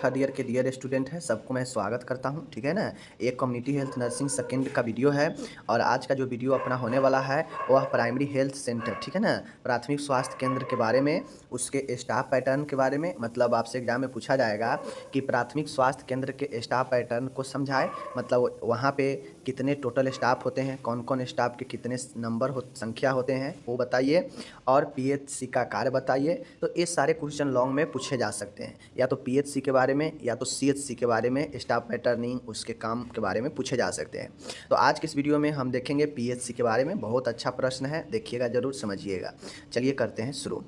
Third year के dear student हैं, सबको मैं स्वागत करता हूं। ठीक है ना। एक कम्युनिटी हेल्थ नर्सिंग सेकंड का वीडियो है और आज का जो वीडियो अपना होने वाला है वह प्राइमरी हेल्थ सेंटर, ठीक है ना, प्राथमिक स्वास्थ्य केंद्र के बारे में, उसके स्टाफ पैटर्न के बारे में। मतलब आपसे एग्जाम में पूछा जाएगा कि प्राथमिक स्वास्थ्य केंद्र के स्टाफ पैटर्न को समझाए, मतलब वहाँ पे कितने टोटल स्टाफ होते हैं, कौन कौन स्टाफ के कितने संख्या होते हैं वो बताइए, और पीएचसी का कार्य बताइए। तो ये सारे क्वेश्चन लॉन्ग में पूछे जा सकते हैं, या तो पीएचसी के बारे में या तो सीएचसी के बारे में, स्टाफ पैटर्निंग उसके काम के बारे में पूछे जा सकते हैं। तो आज के इस वीडियो में हम देखेंगे पीएचसी के बारे में। बहुत अच्छा प्रश्न है, देखिएगा जरूर, समझिएगा। चलिए करते हैं शुरू।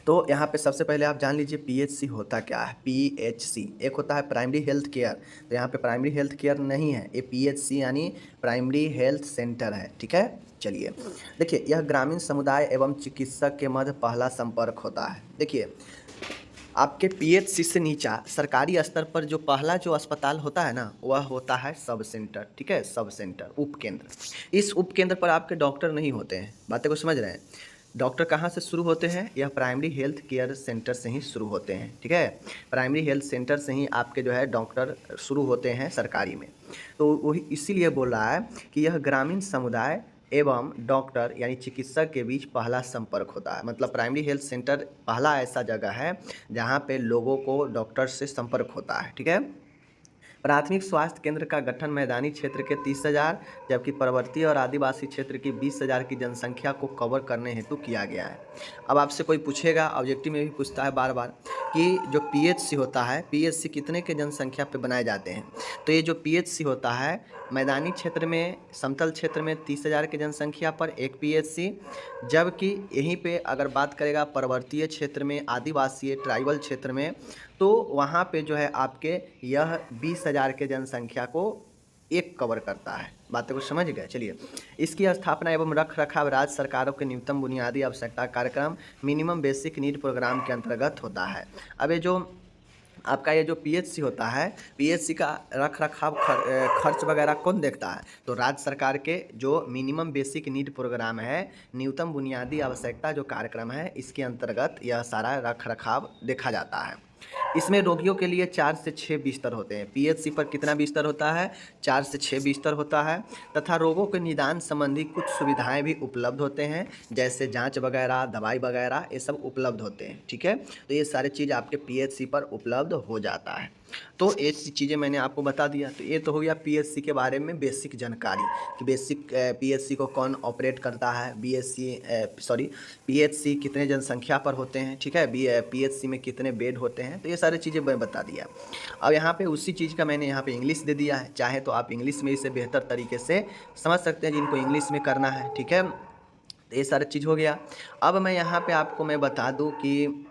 तो यहाँ पे सबसे पहले आप जान लीजिए पीएचसी होता क्या है। पीएचसी एक होता है प्राइमरी हेल्थ केयर, तो यहाँ पे प्राइमरी हेल्थ केयर नहीं है, ये पीएचसी यानी प्राइमरी हेल्थ सेंटर है। ठीक है, चलिए देखिए, यह ग्रामीण समुदाय एवं चिकित्सक के मध्य पहला संपर्क होता है। देखिए, आपके पीएचसी से नीचा सरकारी स्तर पर जो पहला जो अस्पताल होता है ना, वह होता है सब सेंटर। ठीक है, सब सेंटर, उपकेंद्र। इस उपकेंद्र पर आपके डॉक्टर नहीं होते हैं, बातें को समझ रहे हैं। डॉक्टर कहाँ से शुरू होते हैं? यह प्राइमरी हेल्थ केयर सेंटर से ही शुरू होते हैं। ठीक है, प्राइमरी हेल्थ सेंटर से ही आपके जो है डॉक्टर शुरू होते हैं सरकारी में। तो वही इसीलिए बोल रहा है कि यह ग्रामीण समुदाय एवं डॉक्टर यानी चिकित्सक के बीच पहला संपर्क होता है। मतलब प्राइमरी हेल्थ सेंटर पहला ऐसा जगह है जहाँ पे लोगों को डॉक्टर से संपर्क होता है। ठीक है। प्राथमिक स्वास्थ्य केंद्र का गठन मैदानी क्षेत्र के 30,000 जबकि पर्वतीय और आदिवासी क्षेत्र की 20,000 की जनसंख्या को कवर करने हेतु किया गया है। अब आपसे कोई पूछेगा, ऑब्जेक्टिव में भी पूछता है बार बार, कि जो पीएचसी होता है, पीएचसी कितने के जनसंख्या पे बनाए जाते हैं? तो ये जो पीएचसी होता है, मैदानी क्षेत्र में, समतल क्षेत्र में 30,000 की जनसंख्या पर एक पीएचसी, जबकि यहीं पे अगर बात करेगा पर्वतीय क्षेत्र में, आदिवासी ट्राइबल क्षेत्र में, तो वहाँ पे जो है आपके यह 20,000 के जनसंख्या को एक कवर करता है। बातें को समझ गए। चलिए, इसकी स्थापना एवं रख रखाव राज्य सरकारों के न्यूनतम बुनियादी आवश्यकता कार्यक्रम मिनिमम बेसिक नीड प्रोग्राम के अंतर्गत होता है। अब ये जो आपका ये जो पीएचसी होता है, पीएचसी का रख रखाव खर्च वगैरह कौन देखता है? तो राज्य सरकार के जो मिनिमम बेसिक नीड प्रोग्राम है, न्यूनतम बुनियादी आवश्यकता जो कार्यक्रम है, इसके अंतर्गत यह सारा रख रखाव देखा जाता है। इसमें रोगियों के लिए 4 से 6 बिस्तर होते हैं। पीएचसी पर कितना बिस्तर होता है? 4 से 6 बिस्तर होता है, तथा रोगों के निदान संबंधी कुछ सुविधाएं भी उपलब्ध होते हैं, जैसे जांच वगैरह, दवाई वगैरह, ये सब उपलब्ध होते हैं। ठीक है, तो ये सारी चीज़ आपके पीएचसी पर उपलब्ध हो जाता है। तो ऐसी चीज़ें मैंने आपको बता दिया। तो ये तो हो गया पीएचसी के बारे में बेसिक जानकारी, कि बेसिक पीएचसी को कौन ऑपरेट करता है, पीएचसी कितने जनसंख्या पर होते हैं। ठीक है, पीएचसी में कितने बेड होते हैं, तो ये सारी चीज़ें मैं बता दिया। अब यहाँ पे उसी चीज़ का मैंने यहाँ पे इंग्लिश दे दिया है, चाहे तो आप इंग्लिश में इसे बेहतर तरीके से समझ सकते हैं जिनको इंग्लिश में करना है। ठीक है, तो ये सारा चीज़ हो गया। अब मैं यहाँ पे आपको मैं बता दूँ कि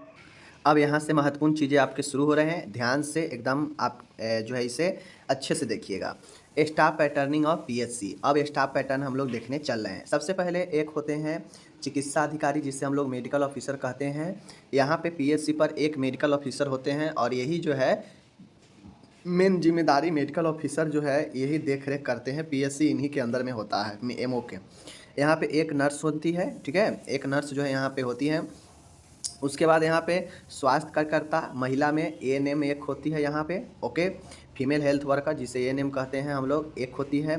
अब यहाँ से महत्वपूर्ण चीज़ें आपके शुरू हो रहे हैं, ध्यान से एकदम आप जो है इसे अच्छे से देखिएगा। Staff patterning of PHC. अब स्टाफ पैटर्न हम लोग देखने चल रहे हैं। सबसे पहले एक होते हैं चिकित्सा अधिकारी, जिसे हम लोग मेडिकल ऑफिसर कहते हैं। यहाँ पे पीएचसी पर एक मेडिकल ऑफिसर होते हैं, और यही जो है मेन जिम्मेदारी, मेडिकल ऑफिसर जो है यही देख रेख करते हैं। पीएचसी इन्हीं के अंदर में होता है, एमओ के। यहाँ पे एक नर्स होती है। ठीक है, एक नर्स जो है यहाँ पे होती है। उसके बाद यहाँ पे स्वास्थ्य कार्यकर्ता, महिला में एएनएम एक होती है यहाँ पे। ओके, फीमेल हेल्थ वर्कर जिसे एएनएम कहते हैं हम लोग, एक होती है।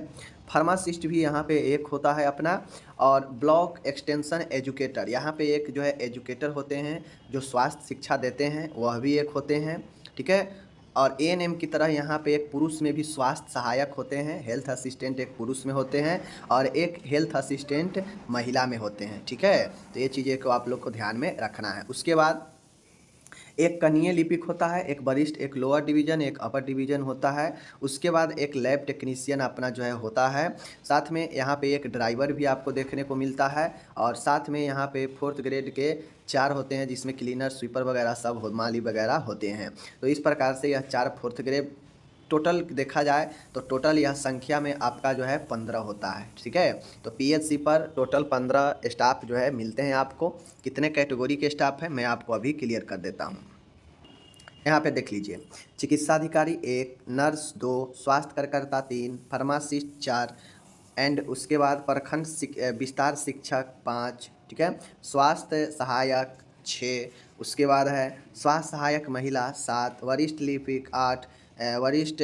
फार्मासिस्ट भी यहाँ पे एक होता है अपना, और ब्लॉक एक्सटेंशन एजुकेटर, यहाँ पे एक जो है एजुकेटर होते हैं जो स्वास्थ्य शिक्षा देते हैं, वह भी एक होते हैं। ठीक है, और एएनएम की तरह यहाँ पे एक पुरुष में भी स्वास्थ्य सहायक होते हैं, हेल्थ असिस्टेंट एक पुरुष में होते हैं, और एक हेल्थ असिस्टेंट महिला में होते हैं। ठीक है, तो ये चीज़ें को आप लोग को ध्यान में रखना है। उसके बाद एक कनीय लिपिक होता है, एक वरिष्ठ, एक लोअर डिवीज़न, एक अपर डिवीज़न होता है। उसके बाद एक लैब टेक्नीशियन अपना जो है होता है। साथ में यहाँ पे एक ड्राइवर भी आपको देखने को मिलता है, और साथ में यहाँ पे 4th ग्रेड के 4 होते हैं, जिसमें क्लीनर, स्वीपर वगैरह सब माली वगैरह होते हैं। तो इस प्रकार से यह 4 4th ग्रेड टोटल देखा जाए तो टोटल यह संख्या में आपका जो है 15 होता है। ठीक है, तो पीएचसी पर टोटल 15 स्टाफ जो है मिलते हैं आपको। कितने कैटेगरी के स्टाफ हैं मैं आपको अभी क्लियर कर देता हूँ। यहाँ पे देख लीजिए, चिकित्सा अधिकारी 1, नर्स 2, स्वास्थ्य कार्यकर्ता 3, फार्मासिस्ट 4, एंड उसके बाद विस्तार शिक्षक 5। ठीक है, स्वास्थ्य सहायक 6, उसके बाद है स्वास्थ्य सहायक महिला 7, वरिष्ठ लिपिक 8, वरिष्ठ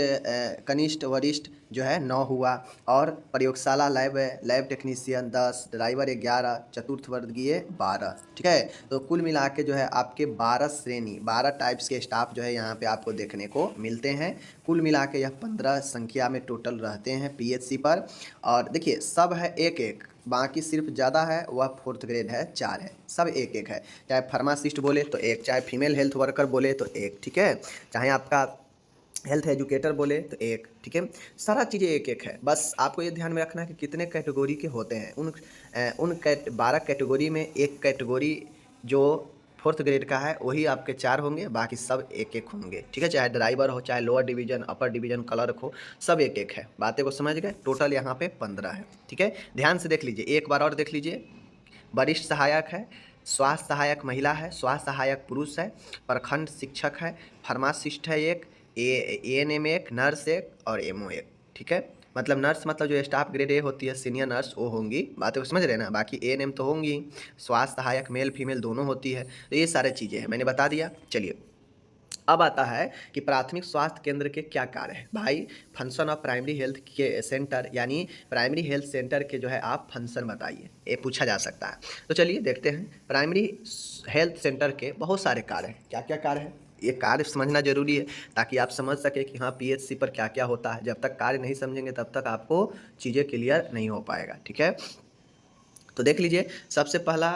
कनिष्ठ वरिष्ठ जो है 9 हुआ, और प्रयोगशाला लैब टेक्नीशियन 10, ड्राइवर 11, चतुर्थ वर्गीय 12। ठीक है, तो कुल मिला के जो है आपके 12 श्रेणी 12 टाइप्स के स्टाफ जो है यहाँ पे आपको देखने को मिलते हैं। कुल मिला के यह 15 संख्या में टोटल रहते हैं पीएचसी पर। और देखिए सब है एक एक, बाकी सिर्फ ज़्यादा है वह 4th ग्रेड है 4 है, सब एक एक है। चाहे फार्मासिस्ट बोले तो एक, चाहे फीमेल हेल्थ वर्कर बोले तो एक, ठीक है, चाहे आपका हेल्थ एजुकेटर बोले तो एक, ठीक है, सारा चीज़ें एक एक है। बस आपको ये ध्यान में रखना है कि कितने कैटेगरी के होते हैं। उन 12 कैटेगरी में एक कैटेगरी जो 4th ग्रेड का है वही आपके 4 होंगे, बाकी सब एक एक होंगे। ठीक है, चाहे ड्राइवर हो, चाहे lower division, upper division, clerk हो, सब एक एक है। बातें को समझ गए? टोटल यहाँ पे 15 है। ठीक है, ध्यान से देख लीजिए, एक बार और देख लीजिए। वरिष्ठ सहायक है, स्वास्थ्य सहायक महिला है, स्वास्थ्य सहायक पुरुष है, प्रखंड शिक्षक है, फार्मासिस्ट है एक, एएनएम एक, नर्स एक और एमओ एक। ठीक है, मतलब नर्स मतलब जो स्टाफ ग्रेड ए होती है सीनियर नर्स वो होंगी। बातें को समझ रहे हैं ना? बाकी एएनएम तो होंगी, स्वास्थ्य सहायक मेल फीमेल दोनों होती है। तो ये सारे चीज़ें हैं, मैंने बता दिया। चलिए अब आता है कि प्राथमिक स्वास्थ्य केंद्र के क्या कार्य हैं। भाई फंक्शन ऑफ प्राइमरी हेल्थ के सेंटर, यानी प्राइमरी हेल्थ सेंटर के जो है आप फंक्शन बताइए, ये पूछा जा सकता है। तो चलिए देखते हैं, प्राइमरी हेल्थ सेंटर के बहुत सारे कार्य हैं। क्या क्या कार्य हैं ये कार्य समझना जरूरी है, ताकि आप समझ सके कि हाँ पीएचसी पर क्या क्या होता है। जब तक कार्य नहीं समझेंगे तब तक आपको चीज़ें क्लियर नहीं हो पाएगा। ठीक है, तो देख लीजिए, सबसे पहला,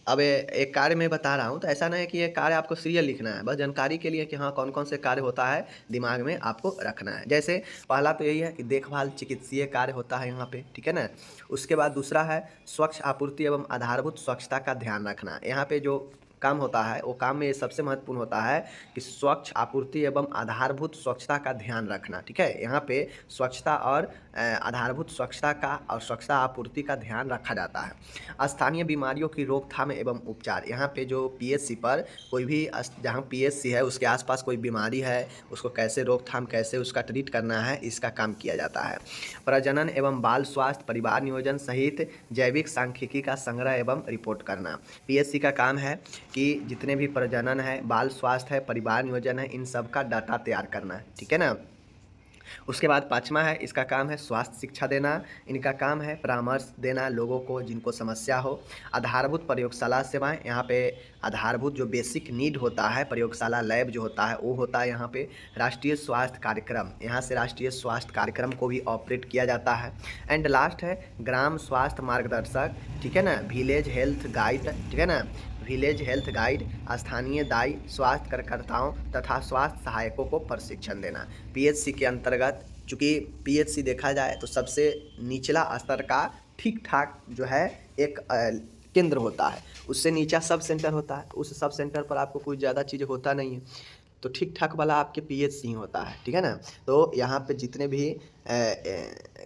अब एक कार्य मैं बता रहा हूँ तो ऐसा नहीं है कि ये कार्य आपको सीरियल लिखना है, बस जानकारी के लिए कि हाँ कौन कौन से कार्य होता है दिमाग में आपको रखना है। जैसे पहला तो यही है कि देखभाल चिकित्सीय कार्य होता है यहाँ पे, ठीक है ना। उसके बाद दूसरा है स्वच्छ आपूर्ति एवं आधारभूत स्वच्छता का ध्यान रखना। यहाँ पे जो काम होता है वो काम में सबसे महत्वपूर्ण होता है कि स्वच्छ आपूर्ति एवं आधारभूत स्वच्छता का ध्यान रखना। ठीक है, यहाँ पे स्वच्छता और आधारभूत स्वच्छता का और स्वच्छता आपूर्ति का ध्यान रखा जाता है। स्थानीय बीमारियों की रोकथाम एवं उपचार, यहाँ पे जो पीएचसी पर कोई भी जहाँ पीएचसी है उसके आसपास कोई बीमारी है उसको कैसे रोकथाम, कैसे उसका ट्रीट करना है, इसका काम किया जाता है। प्रजनन एवं बाल स्वास्थ्य, परिवार नियोजन सहित जैविक सांख्यिकी का संग्रह एवं रिपोर्ट करना। पीएचसी का काम है कि जितने भी प्रजनन है, बाल स्वास्थ्य है, परिवार नियोजन है, इन सब का डाटा तैयार करना है। ठीक है ना। उसके बाद पाँचवा है, इसका काम है स्वास्थ्य शिक्षा देना। इनका काम है परामर्श देना लोगों को जिनको समस्या हो। आधारभूत प्रयोगशाला सेवाएं, यहाँ पे आधारभूत जो बेसिक नीड होता है, प्रयोगशाला लैब जो होता है वो होता है यहाँ पे। राष्ट्रीय स्वास्थ्य कार्यक्रम, यहाँ से राष्ट्रीय स्वास्थ्य कार्यक्रम को भी ऑपरेट किया जाता है। एंड लास्ट है ग्राम स्वास्थ्य मार्गदर्शक, ठीक है ना, विलेज हेल्थ गाइड, ठीक है ना, विलेज हेल्थ गाइड, स्थानीय दायी स्वास्थ्य कार्यकर्ताओं तथा स्वास्थ्य सहायकों को प्रशिक्षण देना। पीएचसी के अंतर्गत, चूँकि पीएचसी देखा जाए तो सबसे निचला स्तर का ठीक ठाक जो है एक केंद्र होता है, उससे नीचा सब सेंटर होता है। उस सब सेंटर पर आपको कोई ज़्यादा चीज़ होता नहीं है, तो ठीक ठाक वाला आपके पीएचसी ही होता है। ठीक है ना। तो यहाँ पे जितने भी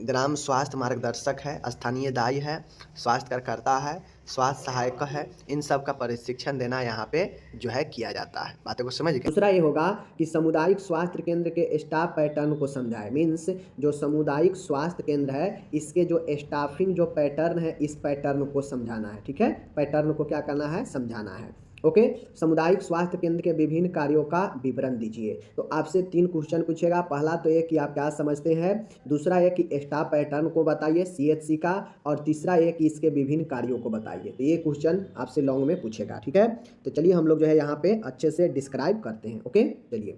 ग्राम स्वास्थ्य मार्गदर्शक है, स्थानीय दायी है, स्वास्थ्य कार्यकर्ता है, स्वास्थ्य सहायक है, इन सब का प्रशिक्षण देना यहाँ पे जो है किया जाता है। बातों को समझ गए। दूसरा ये होगा कि सामुदायिक स्वास्थ्य केंद्र के स्टाफ पैटर्न को समझाए। मीन्स जो सामुदायिक स्वास्थ्य केंद्र है इसके जो स्टाफिंग जो पैटर्न है, इस पैटर्न को समझाना है। ठीक है, पैटर्न को क्या करना है, समझाना है। ओके, सामुदायिक स्वास्थ्य केंद्र के विभिन्न कार्यों का विवरण दीजिए। तो आपसे 3 क्वेश्चन पूछेगा। पहला तो ये कि आप क्या समझते हैं, दूसरा ये कि स्टाफ पैटर्न को बताइए सीएचसी का, और तीसरा ये कि इसके विभिन्न कार्यों को बताइए। तो ये क्वेश्चन आपसे लॉन्ग में पूछेगा। ठीक है, तो चलिए हम लोग जो है यहाँ पे अच्छे से डिस्क्राइब करते हैं। ओके, चलिए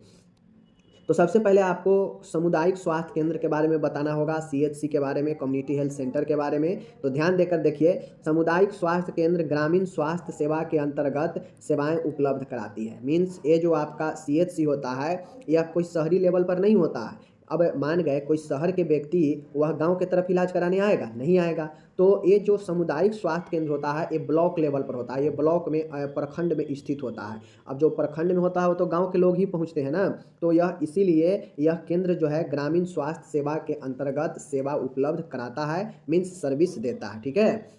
तो सबसे पहले आपको सामुदायिक स्वास्थ्य केंद्र के बारे में बताना होगा, सीएचसी के बारे में, कम्युनिटी हेल्थ सेंटर के बारे में। तो ध्यान देकर देखिए, सामुदायिक स्वास्थ्य केंद्र ग्रामीण स्वास्थ्य सेवा के अंतर्गत सेवाएं उपलब्ध कराती है। मीन्स ये जो आपका सीएचसी होता है यह कोई शहरी लेवल पर नहीं होता है। अब मान गए कोई शहर के व्यक्ति वह गांव के तरफ इलाज कराने आएगा, नहीं आएगा। तो ये जो सामुदायिक स्वास्थ्य केंद्र होता है ये ब्लॉक लेवल पर होता है, ये ब्लॉक में प्रखंड में स्थित होता है। अब जो प्रखंड में होता है वो तो गांव के लोग ही पहुंचते हैं ना, तो यह इसीलिए यह केंद्र जो है ग्रामीण स्वास्थ्य सेवा के अंतर्गत सेवा उपलब्ध कराता है, मीन्स सर्विस देता है। ठीक है,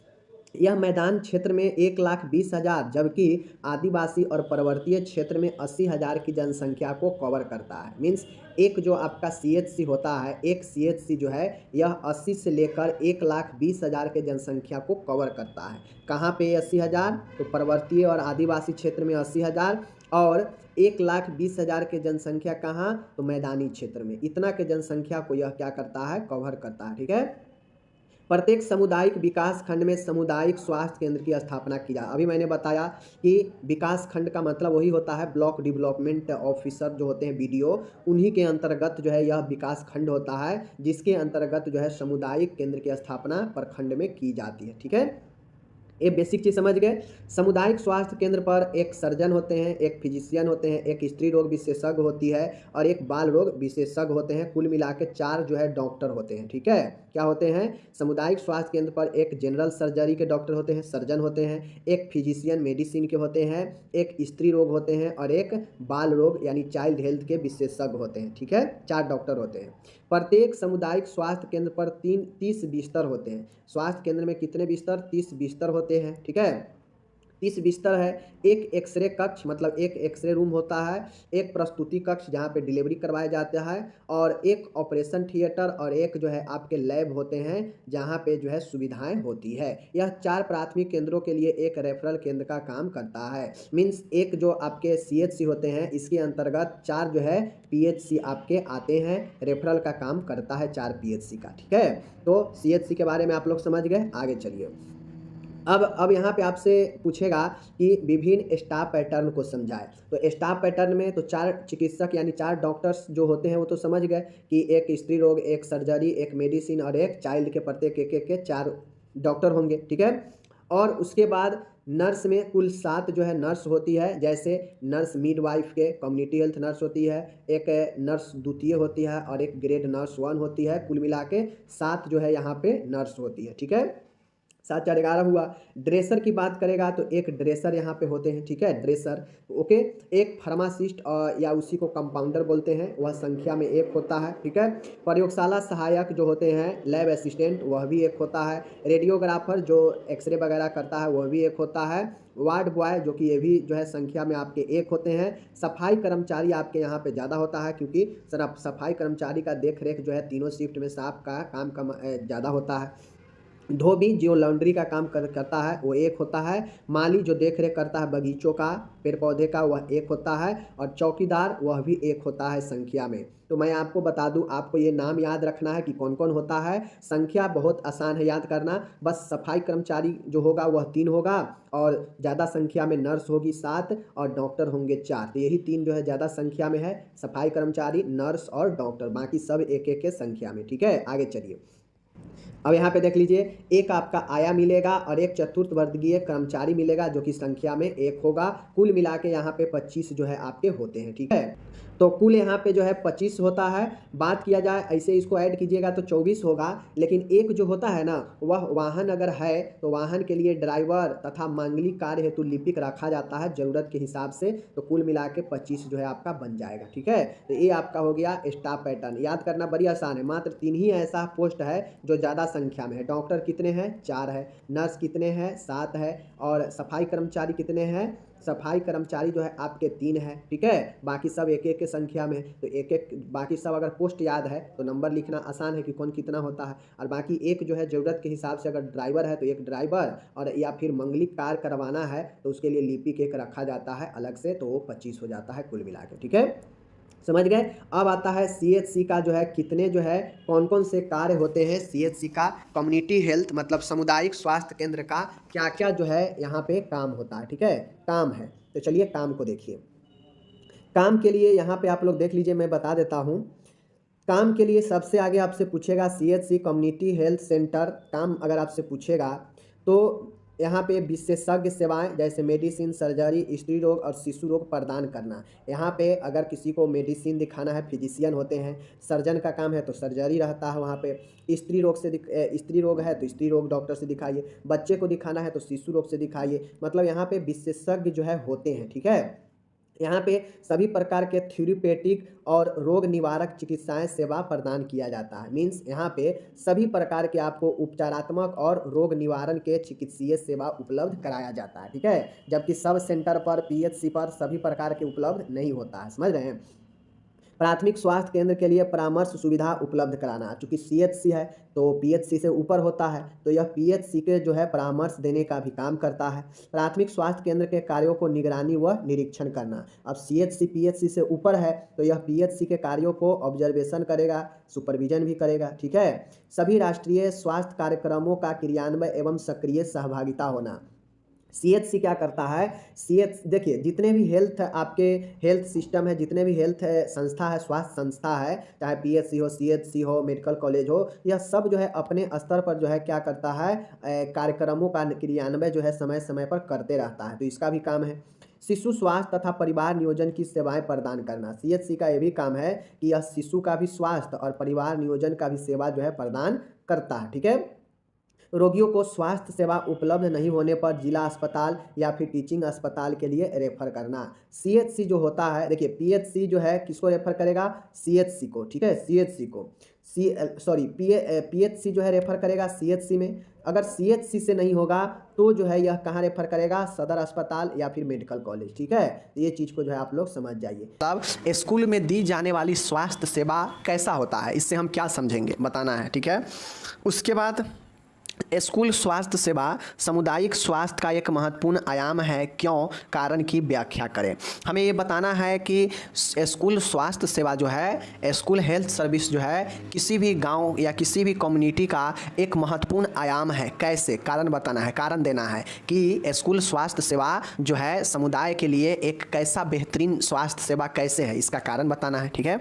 यह मैदान क्षेत्र में 1,20,000 जबकि आदिवासी और पर्वतीय क्षेत्र में 80,000 की जनसंख्या को कवर करता है। मीन्स एक जो आपका सीएचसी होता है, एक सीएचसी जो है यह 80 से लेकर 1,20,000 के जनसंख्या को कवर करता है। कहाँ पे 80,000, तो पर्वतीय और आदिवासी क्षेत्र में 80,000 और 1,20,000 के जनसंख्या कहाँ, तो मैदानी क्षेत्र में। इतना के जनसंख्या को यह क्या करता है, कवर करता है। ठीक है, प्रत्येक सामुदायिक विकास खंड में सामुदायिक स्वास्थ्य केंद्र की स्थापना की जाए। अभी मैंने बताया कि विकास खंड का मतलब वही होता है, ब्लॉक डेवलपमेंट ऑफिसर जो होते हैं बीडीओ, उन्हीं के अंतर्गत जो है यह विकास खंड होता है, जिसके अंतर्गत जो है सामुदायिक केंद्र की स्थापना प्रखंड में की जाती है। ठीक है, ये बेसिक चीज़ समझ गए। सामुदायिक स्वास्थ्य केंद्र पर एक सर्जन होते हैं, एक फिजिशियन होते हैं, एक स्त्री रोग विशेषज्ञ होती है और एक बाल रोग विशेषज्ञ होते हैं। कुल मिला के 4 जो है डॉक्टर होते हैं। ठीक है, क्या होते हैं, सामुदायिक स्वास्थ्य केंद्र पर एक जनरल सर्जरी के डॉक्टर होते हैं, सर्जन होते हैं, एक फिजिशियन मेडिसिन के होते हैं, एक स्त्री रोग होते हैं और एक बाल रोग यानी चाइल्ड हेल्थ के विशेषज्ञ होते हैं। ठीक है, 4 डॉक्टर होते हैं। प्रत्येक सामुदायिक स्वास्थ्य केंद्र पर 30 बिस्तर होते हैं। स्वास्थ्य केंद्र में कितने बिस्तर, 30 बिस्तर होते हैं। ठीक है, 30 बिस्तर है। एक एक्सरे कक्ष मतलब एक एक्सरे रूम होता है, एक प्रस्तुति कक्ष जहाँ पे डिलीवरी करवाया जाता है, और एक ऑपरेशन थिएटर और एक जो है आपके लैब होते हैं जहाँ पे जो है सुविधाएं होती है। यह 4 प्राथमिक केंद्रों के लिए एक रेफरल केंद्र का काम करता है। मीन्स एक जो आपके सीएचसी होते हैं, इसके अंतर्गत 4 जो है पीएचसी आपके आते हैं, रेफरल का काम करता है 4 पीएचसी का। ठीक है, तो सीएचसी के बारे में आप लोग समझ गए। आगे चलिए, अब यहाँ पे आपसे पूछेगा कि विभिन्न स्टाफ पैटर्न को समझाए। तो स्टाफ पैटर्न में तो 4 चिकित्सक यानी 4 डॉक्टर्स जो होते हैं वो तो समझ गए कि एक स्त्री रोग, एक सर्जरी, एक मेडिसिन और एक चाइल्ड के प्रत्येक एक के 4 डॉक्टर होंगे। ठीक है, और उसके बाद नर्स में कुल 7 जो है नर्स होती है, जैसे नर्स मिडवाइफ के कम्युनिटी हेल्थ नर्स होती है, एक नर्स द्वितीय होती है और एक ग्रेड नर्स 1 होती है। कुल मिला के 7 जो है यहाँ पे नर्स होती है। ठीक है, 7 4 11 हुआ। ड्रेसर की बात करेगा तो एक ड्रेसर यहाँ पे होते हैं। ठीक है, ड्रेसर ओके। एक फार्मासिस्ट या उसी को कंपाउंडर बोलते हैं, वह संख्या में 1 होता है। ठीक है, प्रयोगशाला सहायक जो होते हैं, लैब असिस्टेंट, वह भी 1 होता है। रेडियोग्राफर जो एक्सरे वगैरह करता है वह भी 1 होता है। वार्ड बॉय जो कि ये भी जो है संख्या में आपके 1 होते हैं। सफाई कर्मचारी आपके यहाँ पे ज़्यादा होता है, क्योंकि सिर्फ सफाई कर्मचारी का देख रेख जो है तीनों शिफ्ट में साफ का काम कम ज़्यादा होता है। धोबी जो लॉन्ड्री का काम करता है वो 1 होता है। माली जो देख रेख करता है बगीचों का, पेड़ पौधे का, वह 1 होता है। और चौकीदार वह भी 1 होता है संख्या में। तो मैं आपको बता दूं, आपको ये नाम याद रखना है कि कौन कौन होता है। संख्या बहुत आसान है याद करना, बस सफाई कर्मचारी जो होगा वह 3 होगा, और ज़्यादा संख्या में नर्स होगी 7 और डॉक्टर होंगे 4। तो यही 3 जो है ज़्यादा संख्या में है, सफाई कर्मचारी, नर्स और डॉक्टर, बाकी सब 1 1 के संख्या में। ठीक है, आगे चलिए। अब यहाँ पे देख लीजिए, एक आपका आया मिलेगा और एक चतुर्थ वर्गीय कर्मचारी मिलेगा जो कि संख्या में 1 होगा। कुल मिला के यहाँ पे 25 जो है आपके होते हैं। ठीक है, तो कुल यहाँ पे जो है 25 होता है। बात किया जाए ऐसे इसको ऐड कीजिएगा तो 24 होगा, लेकिन एक जो होता है ना, वह वाहन अगर है तो वाहन के लिए ड्राइवर तथा मांगलिक कार्य हेतु लिपिक रखा जाता है ज़रूरत के हिसाब से। तो कुल मिला के 25 जो है आपका बन जाएगा। ठीक है, तो ये आपका हो गया स्टाफ पैटर्न। याद करना बड़ी आसान है, मात्र 3 ही ऐसा पोस्ट है जो ज़्यादा संख्या में है। डॉक्टर कितने हैं, 4 है। नर्स कितने हैं, 7 है। और सफाई कर्मचारी कितने हैं, सफाई कर्मचारी जो है आपके 3 है। ठीक है, बाकी सब 1 1 के संख्या में। तो 1 1 बाकी सब अगर पोस्ट याद है तो नंबर लिखना आसान है कि कौन कितना होता है। और बाकी एक जो है ज़रूरत के हिसाब से, अगर ड्राइवर है तो एक ड्राइवर, और या फिर मंगलिक कार्य करवाना है तो उसके लिए लिपिक 1 रखा जाता है अलग से, तो वो 25 हो जाता है कुल मिला के। ठीक है, समझ गए। अब आता है सीएचसी का जो है कितने जो है कौन कौन से कार्य होते हैं सीएचसी का, कम्युनिटी हेल्थ मतलब सामुदायिक स्वास्थ्य केंद्र का क्या क्या जो है यहाँ पे काम होता है। ठीक है, काम है, तो चलिए काम को देखिए। काम के लिए यहाँ पे आप लोग देख लीजिए, मैं बता देता हूँ। काम के लिए सबसे आगे आपसे पूछेगा सीएचसी कम्युनिटी हेल्थ सेंटर काम अगर आपसे पूछेगा तो यहाँ पे विशेषज्ञ सेवाएं जैसे मेडिसिन, सर्जरी, स्त्री रोग और शिशु रोग प्रदान करना। यहाँ पे अगर किसी को मेडिसिन दिखाना है फिजिशियन होते हैं, सर्जन का काम है तो सर्जरी रहता है वहाँ पे, स्त्री रोग से स्त्री रोग है तो स्त्री रोग डॉक्टर से दिखाइए, बच्चे को दिखाना है तो शिशु रोग से दिखाइए। मतलब यहाँ पे विशेषज्ञ जो है होते हैं। ठीक है, यहाँ पे सभी प्रकार के थेरेपेटिक और रोग निवारक चिकित्साएं सेवा प्रदान किया जाता है। मीन्स यहाँ पे सभी प्रकार के आपको उपचारात्मक और रोग निवारण के चिकित्सीय सेवा उपलब्ध कराया जाता है। ठीक है, जबकि सब सेंटर पर पीएचसी पर सभी प्रकार के उपलब्ध नहीं होता है। समझ रहे हैं। प्राथमिक स्वास्थ्य केंद्र के लिए परामर्श सुविधा उपलब्ध कराना, चूँकि सीएचसी है तो पीएचसी से ऊपर होता है, तो यह पीएचसी के जो है परामर्श देने का भी काम करता है। प्राथमिक स्वास्थ्य केंद्र के कार्यों को निगरानी व निरीक्षण करना। अब सीएचसी पीएचसी से ऊपर है तो यह पीएचसी के कार्यों को ऑब्जर्वेशन करेगा, सुपरविजन भी करेगा, ठीक है। सभी राष्ट्रीय स्वास्थ्य कार्यक्रमों का क्रियान्वयन एवं सक्रिय सहभागिता होना। सीएचसी क्या करता है, सीएच देखिए जितने भी हेल्थ आपके हेल्थ सिस्टम है, जितने भी हेल्थ संस्था है, स्वास्थ्य संस्था है, चाहे पीएचसी हो, सीएचसी हो, मेडिकल कॉलेज हो, यह सब जो है अपने स्तर पर जो है क्या करता है, कार्यक्रमों का क्रियान्वयन जो है समय समय पर करते रहता है, तो इसका भी काम है। शिशु स्वास्थ्य तथा परिवार नियोजन की सेवाएं प्रदान करना। सीएचसी का यह भी काम है कि यह शिशु का भी स्वास्थ्य और परिवार नियोजन का भी सेवा जो है प्रदान करता है, ठीक है। रोगियों को स्वास्थ्य सेवा उपलब्ध नहीं होने पर जिला अस्पताल या फिर टीचिंग अस्पताल के लिए रेफर करना। सीएचसी जो होता है, देखिए पीएचसी जो है किसको रेफर करेगा, सीएचसी को, ठीक है, सीएचसी को पीएचसी जो है रेफर करेगा सीएचसी में। अगर सीएचसी से नहीं होगा तो जो है यह कहाँ रेफर करेगा, सदर अस्पताल या फिर मेडिकल कॉलेज, ठीक है। तो ये चीज़ को जो है आप लोग समझ जाइए। तब स्कूल में दी जाने वाली स्वास्थ्य सेवा कैसा होता है, इससे हम क्या समझेंगे बताना है, ठीक है। उसके बाद स्कूल स्वास्थ्य सेवा सामुदायिक स्वास्थ्य का एक महत्वपूर्ण आयाम है, क्यों, कारण की व्याख्या करें। हमें ये बताना है कि स्कूल स्वास्थ्य सेवा जो है, स्कूल हेल्थ सर्विस जो है, किसी भी गांव या किसी भी कम्युनिटी का एक महत्वपूर्ण आयाम है। कैसे, कारण बताना है, कारण देना है कि स्कूल स्वास्थ्य सेवा जो है समुदाय के लिए एक कैसा बेहतरीन स्वास्थ्य सेवा कैसे है, इसका कारण बताना है, ठीक है।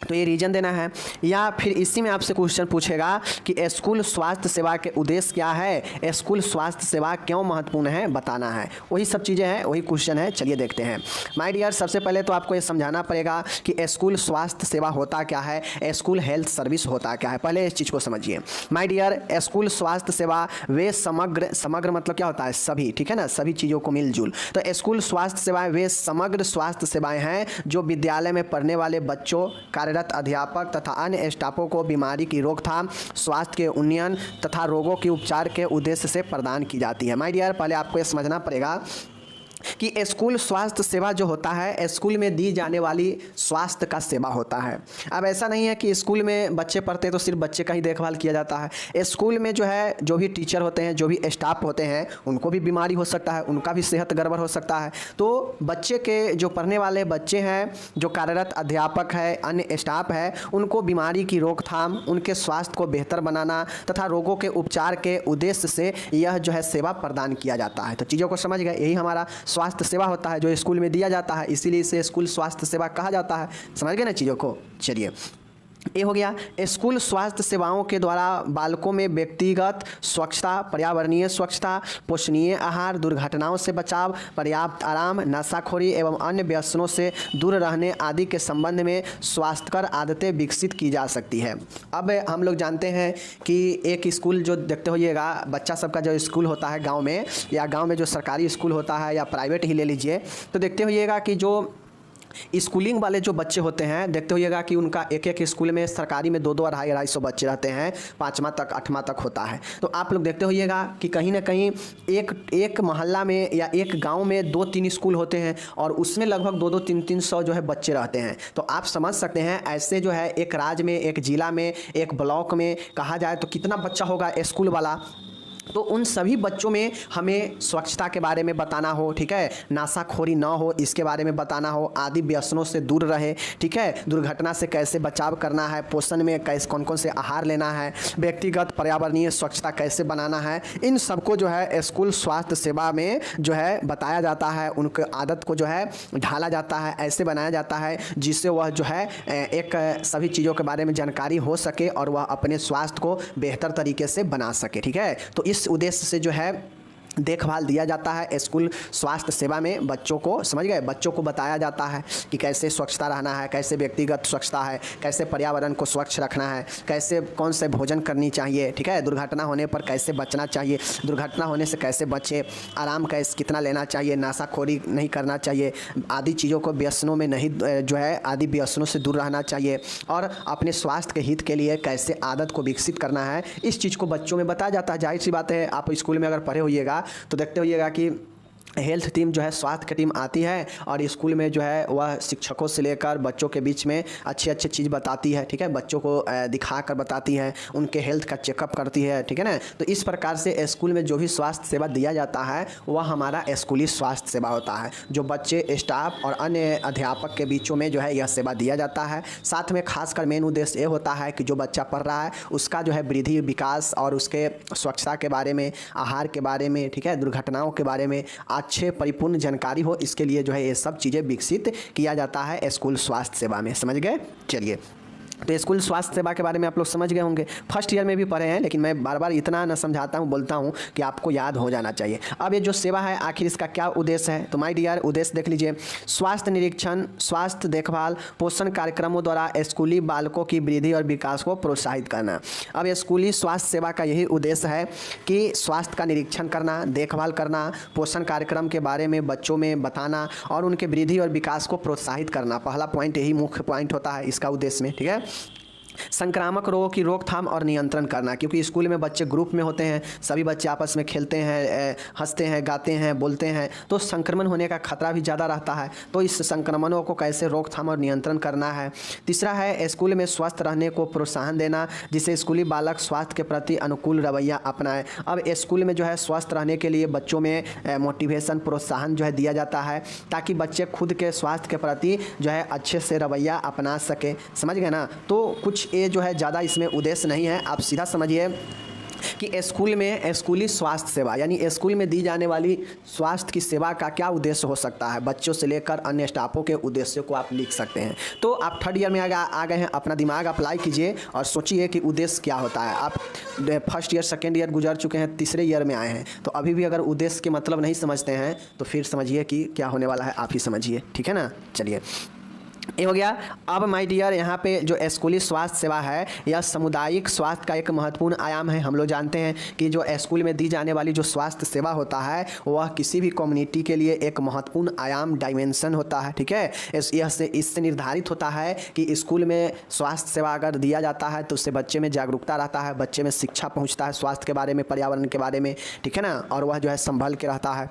तो ये रीजन देना है, या फिर इसी में आपसे क्वेश्चन पूछेगा कि स्कूल स्वास्थ्य सेवा के उद्देश्य क्या है, स्कूल स्वास्थ्य सेवा क्यों महत्वपूर्ण है, बताना है। वही सब चीज़ें हैं, वही क्वेश्चन है। चलिए देखते हैं। माय डियर, सबसे पहले तो आपको ये समझाना पड़ेगा कि स्कूल स्वास्थ्य सेवा होता क्या है, स्कूल हेल्थ सर्विस होता क्या है। पहले इस चीज़ को समझिए। माय डियर, स्कूल स्वास्थ्य सेवा वे समग्र मतलब क्या होता है, सभी, ठीक है ना, सभी चीज़ों को मिलजुल। तो स्कूल स्वास्थ्य सेवाएं वे समग्र स्वास्थ्य सेवाएं हैं जो विद्यालय में पढ़ने वाले बच्चों, कार्यरत अध्यापक तथा अन्य स्टाफों को बीमारी की रोकथाम, स्वास्थ्य के उन्नयन तथा रोगों के उपचार के उद्देश्य से प्रदान की जाती है। माय डियर, पहले आपको ये समझना पड़ेगा कि स्कूल स्वास्थ्य सेवा जो होता है, स्कूल में दी जाने वाली स्वास्थ्य का सेवा होता है। अब ऐसा नहीं है कि स्कूल में बच्चे पढ़ते तो सिर्फ बच्चे का ही देखभाल किया जाता है। स्कूल में जो है जो भी टीचर होते हैं, जो भी स्टाफ होते हैं, उनको भी बीमारी हो सकता है, उनका भी सेहत गड़बड़ हो सकता है। तो बच्चे के जो पढ़ने वाले बच्चे हैं, जो कार्यरत अध्यापक है, अन्य स्टाफ है, उनको बीमारी की रोकथाम, उनके स्वास्थ्य को बेहतर बनाना तथा रोगों के उपचार के उद्देश्य से यह जो है सेवा प्रदान किया जाता है। तो चीज़ों को समझ गए, यही हमारा स्वास्थ्य सेवा होता है जो स्कूल में दिया जाता है, इसीलिए इसे स्कूल स्वास्थ्य सेवा कहा जाता है। समझ गए ना चीज़ों को। चलिए, ये हो गया। स्कूल स्वास्थ्य सेवाओं के द्वारा बालकों में व्यक्तिगत स्वच्छता, पर्यावरणीय स्वच्छता, पोषणीय आहार, दुर्घटनाओं से बचाव, पर्याप्त आराम, नशाखोरी एवं अन्य व्यसनों से दूर रहने आदि के संबंध में स्वास्थ्यकर आदतें विकसित की जा सकती है। अब हम लोग जानते हैं कि एक स्कूल जो देखते होइएगा, बच्चा सबका जो स्कूल होता है गाँव में, या गाँव में जो सरकारी स्कूल होता है या प्राइवेट ही ले लीजिए, तो देखते होइएगा कि जो स्कूलिंग वाले जो बच्चे होते हैं, देखते होइएगा कि उनका एक एक स्कूल में, सरकारी में 2-2, 250-250 बच्चे रहते हैं, 5वां तक 8वां तक होता है। तो आप लोग देखते होइएगा कि कहीं ना कहीं एक मोहल्ला में या एक गांव में 2-3 स्कूल होते हैं और उसमें लगभग 2-2, 300 जो है बच्चे रहते हैं। तो आप समझ सकते हैं ऐसे जो है एक राज्य में, एक जिला में, एक ब्लॉक में कहा जाए तो कितना बच्चा होगा स्कूल वाला। तो उन सभी बच्चों में हमें स्वच्छता के बारे में बताना हो, ठीक है, नशाखोरी ना हो इसके बारे में बताना हो, आदि व्यसनों से दूर रहे, ठीक है, दुर्घटना से कैसे बचाव करना है, पोषण में कैसे कौन कौन से आहार लेना है, व्यक्तिगत पर्यावरणीय स्वच्छता कैसे बनाना है, इन सबको जो है स्कूल स्वास्थ्य सेवा में जो है बताया जाता है। उनके आदत को जो है ढाला जाता है, ऐसे बनाया जाता है जिससे वह जो है एक सभी चीज़ों के बारे में जानकारी हो सके और वह अपने स्वास्थ्य को बेहतर तरीके से बना सके, ठीक है। तो इस उद्देश्य से जो है देखभाल दिया जाता है स्कूल स्वास्थ्य सेवा में। बच्चों को, समझ गए, बच्चों को बताया जाता है कि कैसे स्वच्छता रहना है, कैसे व्यक्तिगत स्वच्छता है, कैसे पर्यावरण को स्वच्छ रखना है, कैसे कौन से भोजन करनी चाहिए, ठीक है, दुर्घटना होने पर कैसे बचना चाहिए, दुर्घटना होने से कैसे बचे, आराम कैसे कितना लेना चाहिए, नशाखोरी नहीं करना चाहिए, आदि चीज़ों को व्यसनों में नहीं जो है आदि व्यसनों से दूर रहना चाहिए, और अपने स्वास्थ्य के हित के लिए कैसे आदत को विकसित करना है, इस चीज़ को बच्चों में बताया जाता है। जाहिर सी बात है, आप स्कूल में अगर पढ़े होइएगा तो देखते होइएगा कि हेल्थ टीम जो है, स्वास्थ्य की टीम आती है और स्कूल में जो है वह शिक्षकों से लेकर बच्चों के बीच में अच्छी अच्छी चीज़ बताती है, ठीक है, बच्चों को दिखा कर बताती है, उनके हेल्थ का चेकअप करती है, ठीक है ना। तो इस प्रकार से स्कूल में जो भी स्वास्थ्य सेवा दिया जाता है वह हमारा स्कूली स्वास्थ्य सेवा होता है, जो बच्चे, स्टाफ और अन्य अध्यापक के बीचों में जो है यह सेवा दिया जाता है। साथ में खासकर मेन उद्देश्य ये होता है कि जो बच्चा पढ़ रहा है उसका जो है वृद्धि, विकास और उसके स्वच्छता के बारे में, आहार के बारे में, ठीक है, दुर्घटनाओं के बारे में अच्छे परिपूर्ण जानकारी हो, इसके लिए जो है ये सब चीज़ें विकसित किया जाता है स्कूल स्वास्थ्य सेवा में। समझ गए? चलिए, तो स्कूल स्वास्थ्य सेवा के बारे में आप लोग समझ गए होंगे, फर्स्ट ईयर में भी पढ़े हैं, लेकिन मैं बार बार इतना न समझाता हूँ, बोलता हूँ कि आपको याद हो जाना चाहिए। अब ये जो सेवा है आखिर इसका क्या उद्देश्य है, तो माय डियर उद्देश्य देख लीजिए। स्वास्थ्य निरीक्षण, स्वास्थ्य देखभाल, पोषण कार्यक्रमों द्वारा स्कूली बालकों की वृद्धि और विकास को प्रोत्साहित करना। अब स्कूली स्वास्थ्य सेवा का यही उद्देश्य है कि स्वास्थ्य का निरीक्षण करना, देखभाल करना, पोषण कार्यक्रम के बारे में बच्चों में बताना और उनके वृद्धि और विकास को प्रोत्साहित करना। पहला पॉइंट यही मुख्य पॉइंट होता है इसका उद्देश्य में, ठीक है। संक्रामक रोगों की रोकथाम और नियंत्रण करना, क्योंकि स्कूल में बच्चे ग्रुप में होते हैं, सभी बच्चे आपस में खेलते हैं, हंसते हैं, गाते हैं, बोलते हैं, तो संक्रमण होने का खतरा भी ज़्यादा रहता है। तो इस संक्रमणों को कैसे रोकथाम और नियंत्रण करना है। तीसरा है स्कूल में स्वस्थ रहने को प्रोत्साहन देना, जिससे स्कूली बालक स्वास्थ्य के प्रति अनुकूल रवैया अपनाए। अब स्कूल में जो है स्वस्थ रहने के लिए बच्चों में मोटिवेशन, प्रोत्साहन जो है दिया जाता है, ताकि बच्चे खुद के स्वास्थ्य के प्रति जो है अच्छे से रवैया अपना सके। समझ गए ना। तो कुछ ये जो है ज़्यादा इसमें उद्देश्य नहीं है, आप सीधा समझिए कि स्कूल में स्कूली स्वास्थ्य सेवा यानी स्कूल में दी जाने वाली स्वास्थ्य की सेवा का क्या उद्देश्य हो सकता है, बच्चों से लेकर अन्य स्टाफों के उद्देश्यों को आप लिख सकते हैं। तो आप थर्ड ईयर में आ गए हैं, अपना दिमाग अप्लाई कीजिए और सोचिए कि उद्देश्य क्या होता है। आप फर्स्ट ईयर, सेकेंड ईयर गुजर चुके हैं, तीसरे ईयर में आए हैं, तो अभी भी अगर उद्देश्य के मतलब नहीं समझते हैं तो फिर समझिए कि क्या होने वाला है, आप ही समझिए, ठीक है ना। चलिए, ये हो गया। अब माय डियर यहाँ पे जो स्कूली स्वास्थ्य सेवा है यह सामुदायिक स्वास्थ्य का एक महत्वपूर्ण आयाम है। हम लोग जानते हैं कि जो स्कूल में दी जाने वाली जो स्वास्थ्य सेवा होता है वह किसी भी कम्युनिटी के लिए एक महत्वपूर्ण आयाम, डायमेंशन होता है, ठीक है। इससे निर्धारित होता है कि स्कूल में स्वास्थ्य सेवा अगर दिया जाता है तो उससे बच्चे में जागरूकता रहता है, बच्चे में शिक्षा पहुँचता है स्वास्थ्य के बारे में, पर्यावरण के बारे में, ठीक है ना, और वह जो है संभल के रहता है।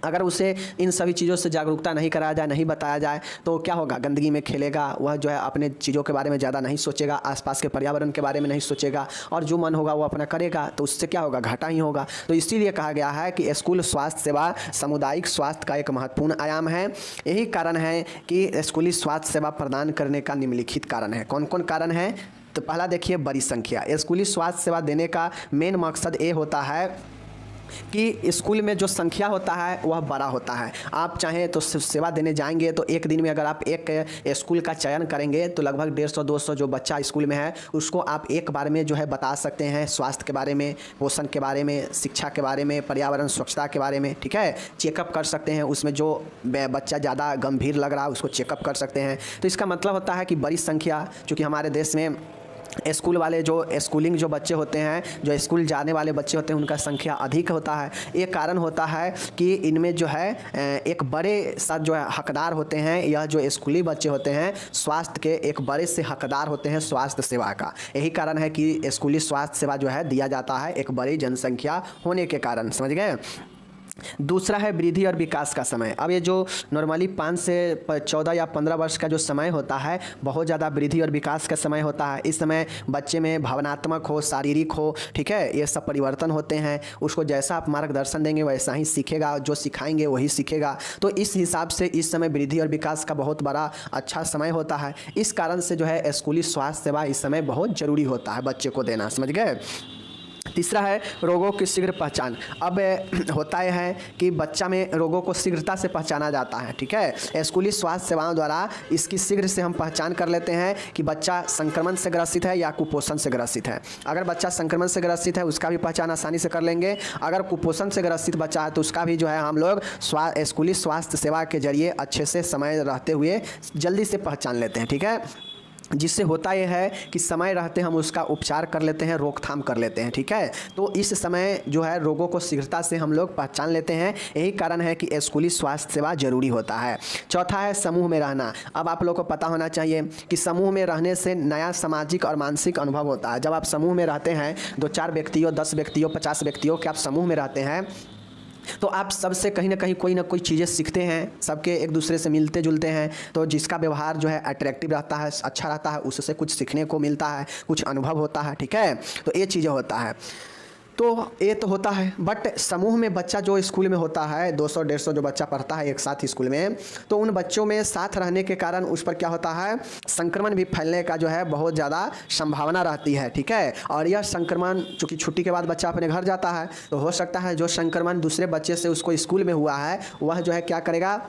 अगर उसे इन सभी चीज़ों से जागरूकता नहीं कराया जाए, नहीं बताया जाए तो क्या होगा, गंदगी में खेलेगा, वह जो है अपने चीज़ों के बारे में ज़्यादा नहीं सोचेगा, आसपास के पर्यावरण के बारे में नहीं सोचेगा और जो मन होगा वो अपना करेगा, तो उससे क्या होगा, घाटा ही होगा। तो इसीलिए कहा गया है कि स्कूल स्वास्थ्य सेवा सामुदायिक स्वास्थ्य का एक महत्वपूर्ण आयाम है। यही कारण है कि स्कूली स्वास्थ्य सेवा प्रदान करने का निम्नलिखित कारण है। कौन कौन कारण है? तो पहला देखिए, बड़ी संख्या। स्कूली स्वास्थ्य सेवा देने का मेन मकसद ये होता है कि स्कूल में जो संख्या होता है वह बड़ा होता है। आप चाहें तो सेवा देने जाएंगे तो एक दिन में अगर आप एक स्कूल का चयन करेंगे तो लगभग 150-200 जो बच्चा स्कूल में है उसको आप एक बार में जो है बता सकते हैं स्वास्थ्य के बारे में, पोषण के बारे में, शिक्षा के बारे में, पर्यावरण स्वच्छता के बारे में, ठीक है। चेकअप कर सकते हैं, उसमें जो बच्चा ज़्यादा गंभीर लग रहा है उसको चेकअप कर सकते हैं। तो इसका मतलब होता है कि बड़ी संख्या, चूँकि हमारे देश में स्कूल वाले जो स्कूलिंग जो बच्चे होते हैं, जो स्कूल जाने वाले बच्चे होते हैं, उनका संख्या अधिक होता है। ये कारण होता है कि इनमें जो है एक बड़े सा जो है हकदार होते हैं। यह जो स्कूली बच्चे होते हैं स्वास्थ्य के एक बड़े से हकदार होते हैं स्वास्थ्य सेवा का। यही कारण है कि स्कूली स्वास्थ्य सेवा जो है दिया जाता है एक बड़ी जनसंख्या होने के कारण। समझ गए। दूसरा है वृद्धि और विकास का समय। अब ये जो नॉर्मली 5 से 14 या 15 वर्ष का जो समय होता है बहुत ज़्यादा वृद्धि और विकास का समय होता है। इस समय बच्चे में भावनात्मक हो, शारीरिक हो, ठीक है, ये सब परिवर्तन होते हैं। उसको जैसा आप मार्गदर्शन देंगे वैसा ही सीखेगा, जो सिखाएंगे वही सीखेगा। तो इस हिसाब से इस समय वृद्धि और विकास का बहुत बड़ा अच्छा समय होता है। इस कारण से जो है स्कूली स्वास्थ्य सेवा इस समय बहुत ज़रूरी होता है बच्चे को देना। समझ गए। तीसरा है रोगों की शीघ्र पहचान। अब होता यह है कि बच्चा में रोगों को शीघ्रता से पहचाना जाता है, ठीक है। स्कूली स्वास्थ्य सेवाओं द्वारा इसकी शीघ्र से हम पहचान कर लेते हैं कि बच्चा संक्रमण से ग्रसित है या कुपोषण से ग्रसित है। अगर बच्चा संक्रमण से ग्रसित है उसका भी पहचान आसानी से कर लेंगे। अगर कुपोषण से ग्रसित बच्चा है तो उसका भी जो है हम लोग स्कूली स्वास्थ्य सेवा के जरिए अच्छे से समय रहते हुए जल्दी से पहचान लेते हैं, ठीक है। जिससे होता यह है कि समय रहते हम उसका उपचार कर लेते हैं, रोकथाम कर लेते हैं, ठीक है। तो इस समय जो है रोगों को शीघ्रता से हम लोग पहचान लेते हैं। यही कारण है कि स्कूली स्वास्थ्य सेवा जरूरी होता है। चौथा है समूह में रहना। अब आप लोगों को पता होना चाहिए कि समूह में रहने से नया सामाजिक और मानसिक अनुभव होता है। जब आप समूह में रहते हैं 2-4 व्यक्तियों, 10 व्यक्तियों, 50 व्यक्तियों के आप समूह में रहते हैं तो आप सबसे कहीं ना कोई चीज़ें सीखते हैं, सबके एक दूसरे से मिलते जुलते हैं, तो जिसका व्यवहार जो है अट्रैक्टिव रहता है, अच्छा रहता है, उससे कुछ सीखने को मिलता है, कुछ अनुभव होता है, ठीक है। तो ये चीज़ें होता है, तो ये तो होता है। बट समूह में बच्चा जो स्कूल में होता है, 200-150 जो बच्चा पढ़ता है एक साथ स्कूल में, तो उन बच्चों में साथ रहने के कारण उस पर क्या होता है, संक्रमण भी फैलने का जो है बहुत ज़्यादा संभावना रहती है, ठीक है। और यह संक्रमण चूँकि छुट्टी के बाद बच्चा अपने घर जाता है, तो हो सकता है जो संक्रमण दूसरे बच्चे से उसको स्कूल में हुआ है, वह जो है क्या करेगा,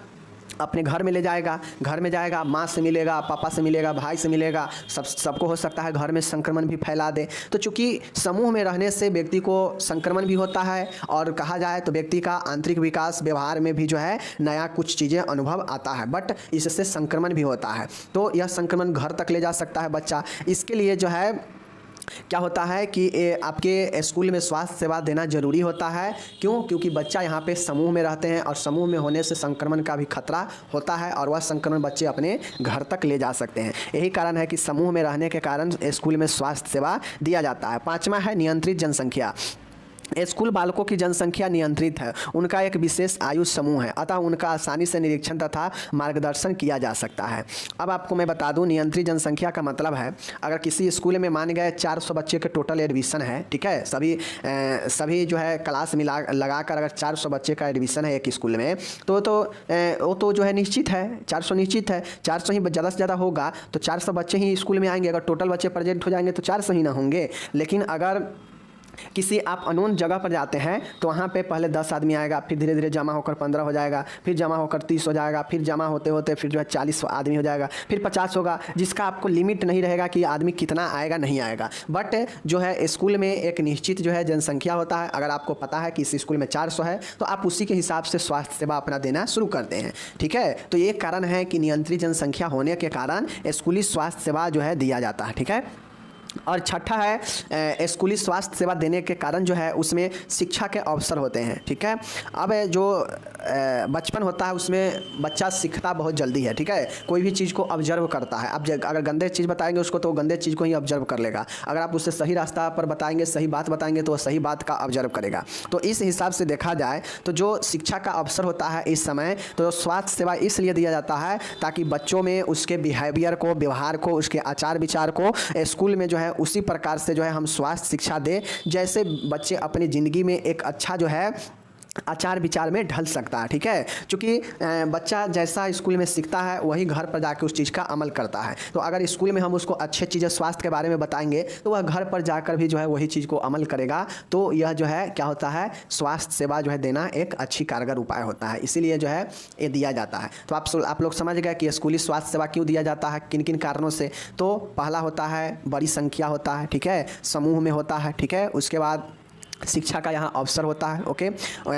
अपने घर में ले जाएगा, घर में जाएगा, माँ से मिलेगा, पापा से मिलेगा, भाई से मिलेगा, सबको हो सकता है घर में संक्रमण भी फैला दे। तो चूँकि समूह में रहने से व्यक्ति को संक्रमण भी होता है, और कहा जाए तो व्यक्ति का आंतरिक विकास, व्यवहार में भी जो है नया कुछ चीज़ें अनुभव आता है, बट इससे संक्रमण भी होता है। तो यह संक्रमण घर तक ले जा सकता है बच्चा। इसके लिए जो है क्या होता है कि आपके स्कूल में स्वास्थ्य सेवा देना जरूरी होता है। क्यों? क्योंकि बच्चा यहाँ पे समूह में रहते हैं, और समूह में होने से संक्रमण का भी खतरा होता है, और वह संक्रमण बच्चे अपने घर तक ले जा सकते हैं। यही कारण है कि समूह में रहने के कारण स्कूल में स्वास्थ्य सेवा दिया जाता है। 5वां है नियंत्रित जनसंख्या। स्कूल बालकों की जनसंख्या नियंत्रित है, उनका एक विशेष आयु समूह है, अतः उनका आसानी से निरीक्षण तथा मार्गदर्शन किया जा सकता है। अब आपको मैं बता दूं, नियंत्रित जनसंख्या का मतलब है, अगर किसी स्कूल में मान गए 400 बच्चे के टोटल एडमिशन है, ठीक है, सभी जो है क्लास मिला लगाकर अगर 400 बच्चे का एडमिशन है एक स्कूल में, वो तो जो है निश्चित है, 400 निश्चित है। 400 ही ज़्यादा से ज़्यादा होगा तो 400 बच्चे ही स्कूल में आएंगे। अगर टोटल बच्चे प्रेजेंट हो जाएंगे तो 400 ही ना होंगे। लेकिन अगर किसी आप अननोन जगह पर जाते हैं तो वहाँ पे पहले 10 आदमी आएगा, फिर धीरे धीरे जमा होकर 15 हो जाएगा, फिर जमा होकर 30 हो जाएगा, फिर जमा होते होते फिर जो है 40 आदमी हो जाएगा, फिर 50 होगा, जिसका आपको लिमिट नहीं रहेगा कि आदमी कितना आएगा नहीं आएगा। बट जो है स्कूल में एक निश्चित जो है जनसंख्या होता है। अगर आपको पता है कि इस स्कूल में 400 है तो आप उसी के हिसाब से स्वास्थ्य सेवा अपना देना शुरू करते हैं, ठीक है। तो ये कारण है कि नियंत्रित जनसंख्या होने के कारण स्कूली स्वास्थ्य सेवा जो है दिया जाता है, ठीक है। और छठा है स्कूली स्वास्थ्य सेवा देने के कारण जो है उसमें शिक्षा के अवसर होते हैं, ठीक है। अब जो बचपन होता है उसमें बच्चा सीखता बहुत जल्दी है, ठीक है। कोई भी चीज़ को ऑब्जर्व करता है। अब अगर गंदे चीज़ बताएंगे उसको तो गंदे चीज़ को ही ऑब्जर्व कर लेगा। अगर आप उससे सही रास्ता पर बताएंगे, सही बात बताएंगे तो वह सही बात का ऑब्जर्व करेगा। तो इस हिसाब से देखा जाए तो जो शिक्षा का अवसर होता है इस समय, तो स्वास्थ्य सेवा इसलिए दिया जाता है ताकि बच्चों में उसके बिहेवियर को, व्यवहार को, उसके आचार विचार को स्कूल में जो है उसी प्रकार से जो है हम स्वास्थ्य शिक्षा दें, जैसे बच्चे अपनी ज़िंदगी में एक अच्छा जो है आचार विचार में ढल सकता है, ठीक है। क्योंकि बच्चा जैसा स्कूल में सीखता है वही घर पर जाकर उस चीज़ का अमल करता है। तो अगर स्कूल में हम उसको अच्छे चीज़ें स्वास्थ्य के बारे में बताएंगे तो वह घर पर जाकर भी जो है वही चीज़ को अमल करेगा। तो यह जो है क्या होता है, स्वास्थ्य सेवा जो है देना एक अच्छी कारगर उपाय होता है, इसीलिए जो है ये दिया जाता है। तो आप लोग समझ गए कि स्कूली स्वास्थ्य सेवा क्यों दिया जाता है, किन किन कारणों से। तो पहला होता है बड़ी संख्या होता है, ठीक है, समूह में होता है, ठीक है। उसके बाद शिक्षा का यहाँ अवसर होता है, ओके।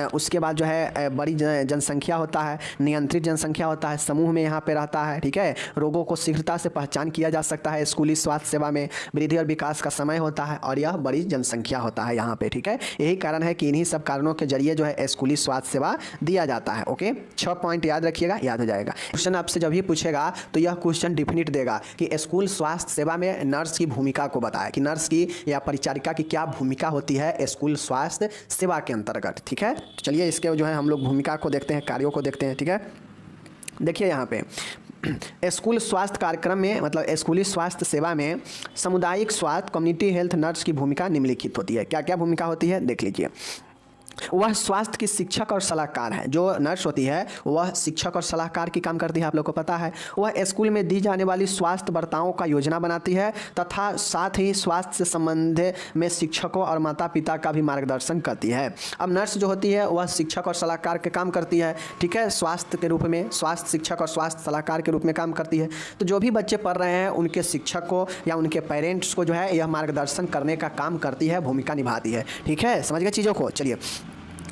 उसके बाद जो है बड़ी जनसंख्या होता है, नियंत्रित जनसंख्या होता है, समूह में यहाँ पे रहता है, ठीक है। रोगों को शीघ्रता से पहचान किया जा सकता है स्कूली स्वास्थ्य सेवा में, वृद्धि और विकास का समय होता है, और यह बड़ी जनसंख्या होता है यहाँ पे, ठीक है। यही कारण है कि इन्हीं सब कारणों के जरिए जो है स्कूली स्वास्थ्य सेवा दिया जाता है, ओके। 6 पॉइंट याद रखिएगा, याद हो जाएगा। क्वेश्चन आपसे जब भी पूछेगा तो यह क्वेश्चन डिफिनिट देगा कि स्कूल स्वास्थ्य सेवा में नर्स की भूमिका को बताया, कि नर्स की या परिचारिका की क्या भूमिका होती है स्कूल स्वास्थ्य सेवा के अंतर्गत, ठीक है। तो चलिए इसके जो है हम लोग भूमिका को देखते हैं, कार्यों को देखते हैं, ठीक है। देखिए यहाँ पे स्कूल स्वास्थ्य कार्यक्रम में, मतलब स्कूली स्वास्थ्य सेवा में सामुदायिक स्वास्थ्य कम्युनिटी हेल्थ नर्स की भूमिका निम्नलिखित होती है। क्या क्या भूमिका होती है देख लीजिए। वह स्वास्थ्य की शिक्षक और सलाहकार है। जो नर्स होती है वह शिक्षक और सलाहकार की काम करती है, आप लोग को पता है। वह स्कूल में दी जाने वाली स्वास्थ्य वार्ताओं का योजना बनाती है तथा साथ ही स्वास्थ्य से संबंधित में शिक्षकों और माता पिता का भी मार्गदर्शन करती है। अब नर्स जो होती है वह शिक्षक और सलाहकार के काम करती है, ठीक है, स्वास्थ्य के रूप में, स्वास्थ्य शिक्षक और स्वास्थ्य सलाहकार के रूप में काम करती है। तो जो भी बच्चे पढ़ रहे हैं उनके शिक्षक को या उनके पेरेंट्स को जो है यह मार्गदर्शन करने का काम करती है, भूमिका निभाती है, ठीक है। समझ गए चीज़ों को। चलिए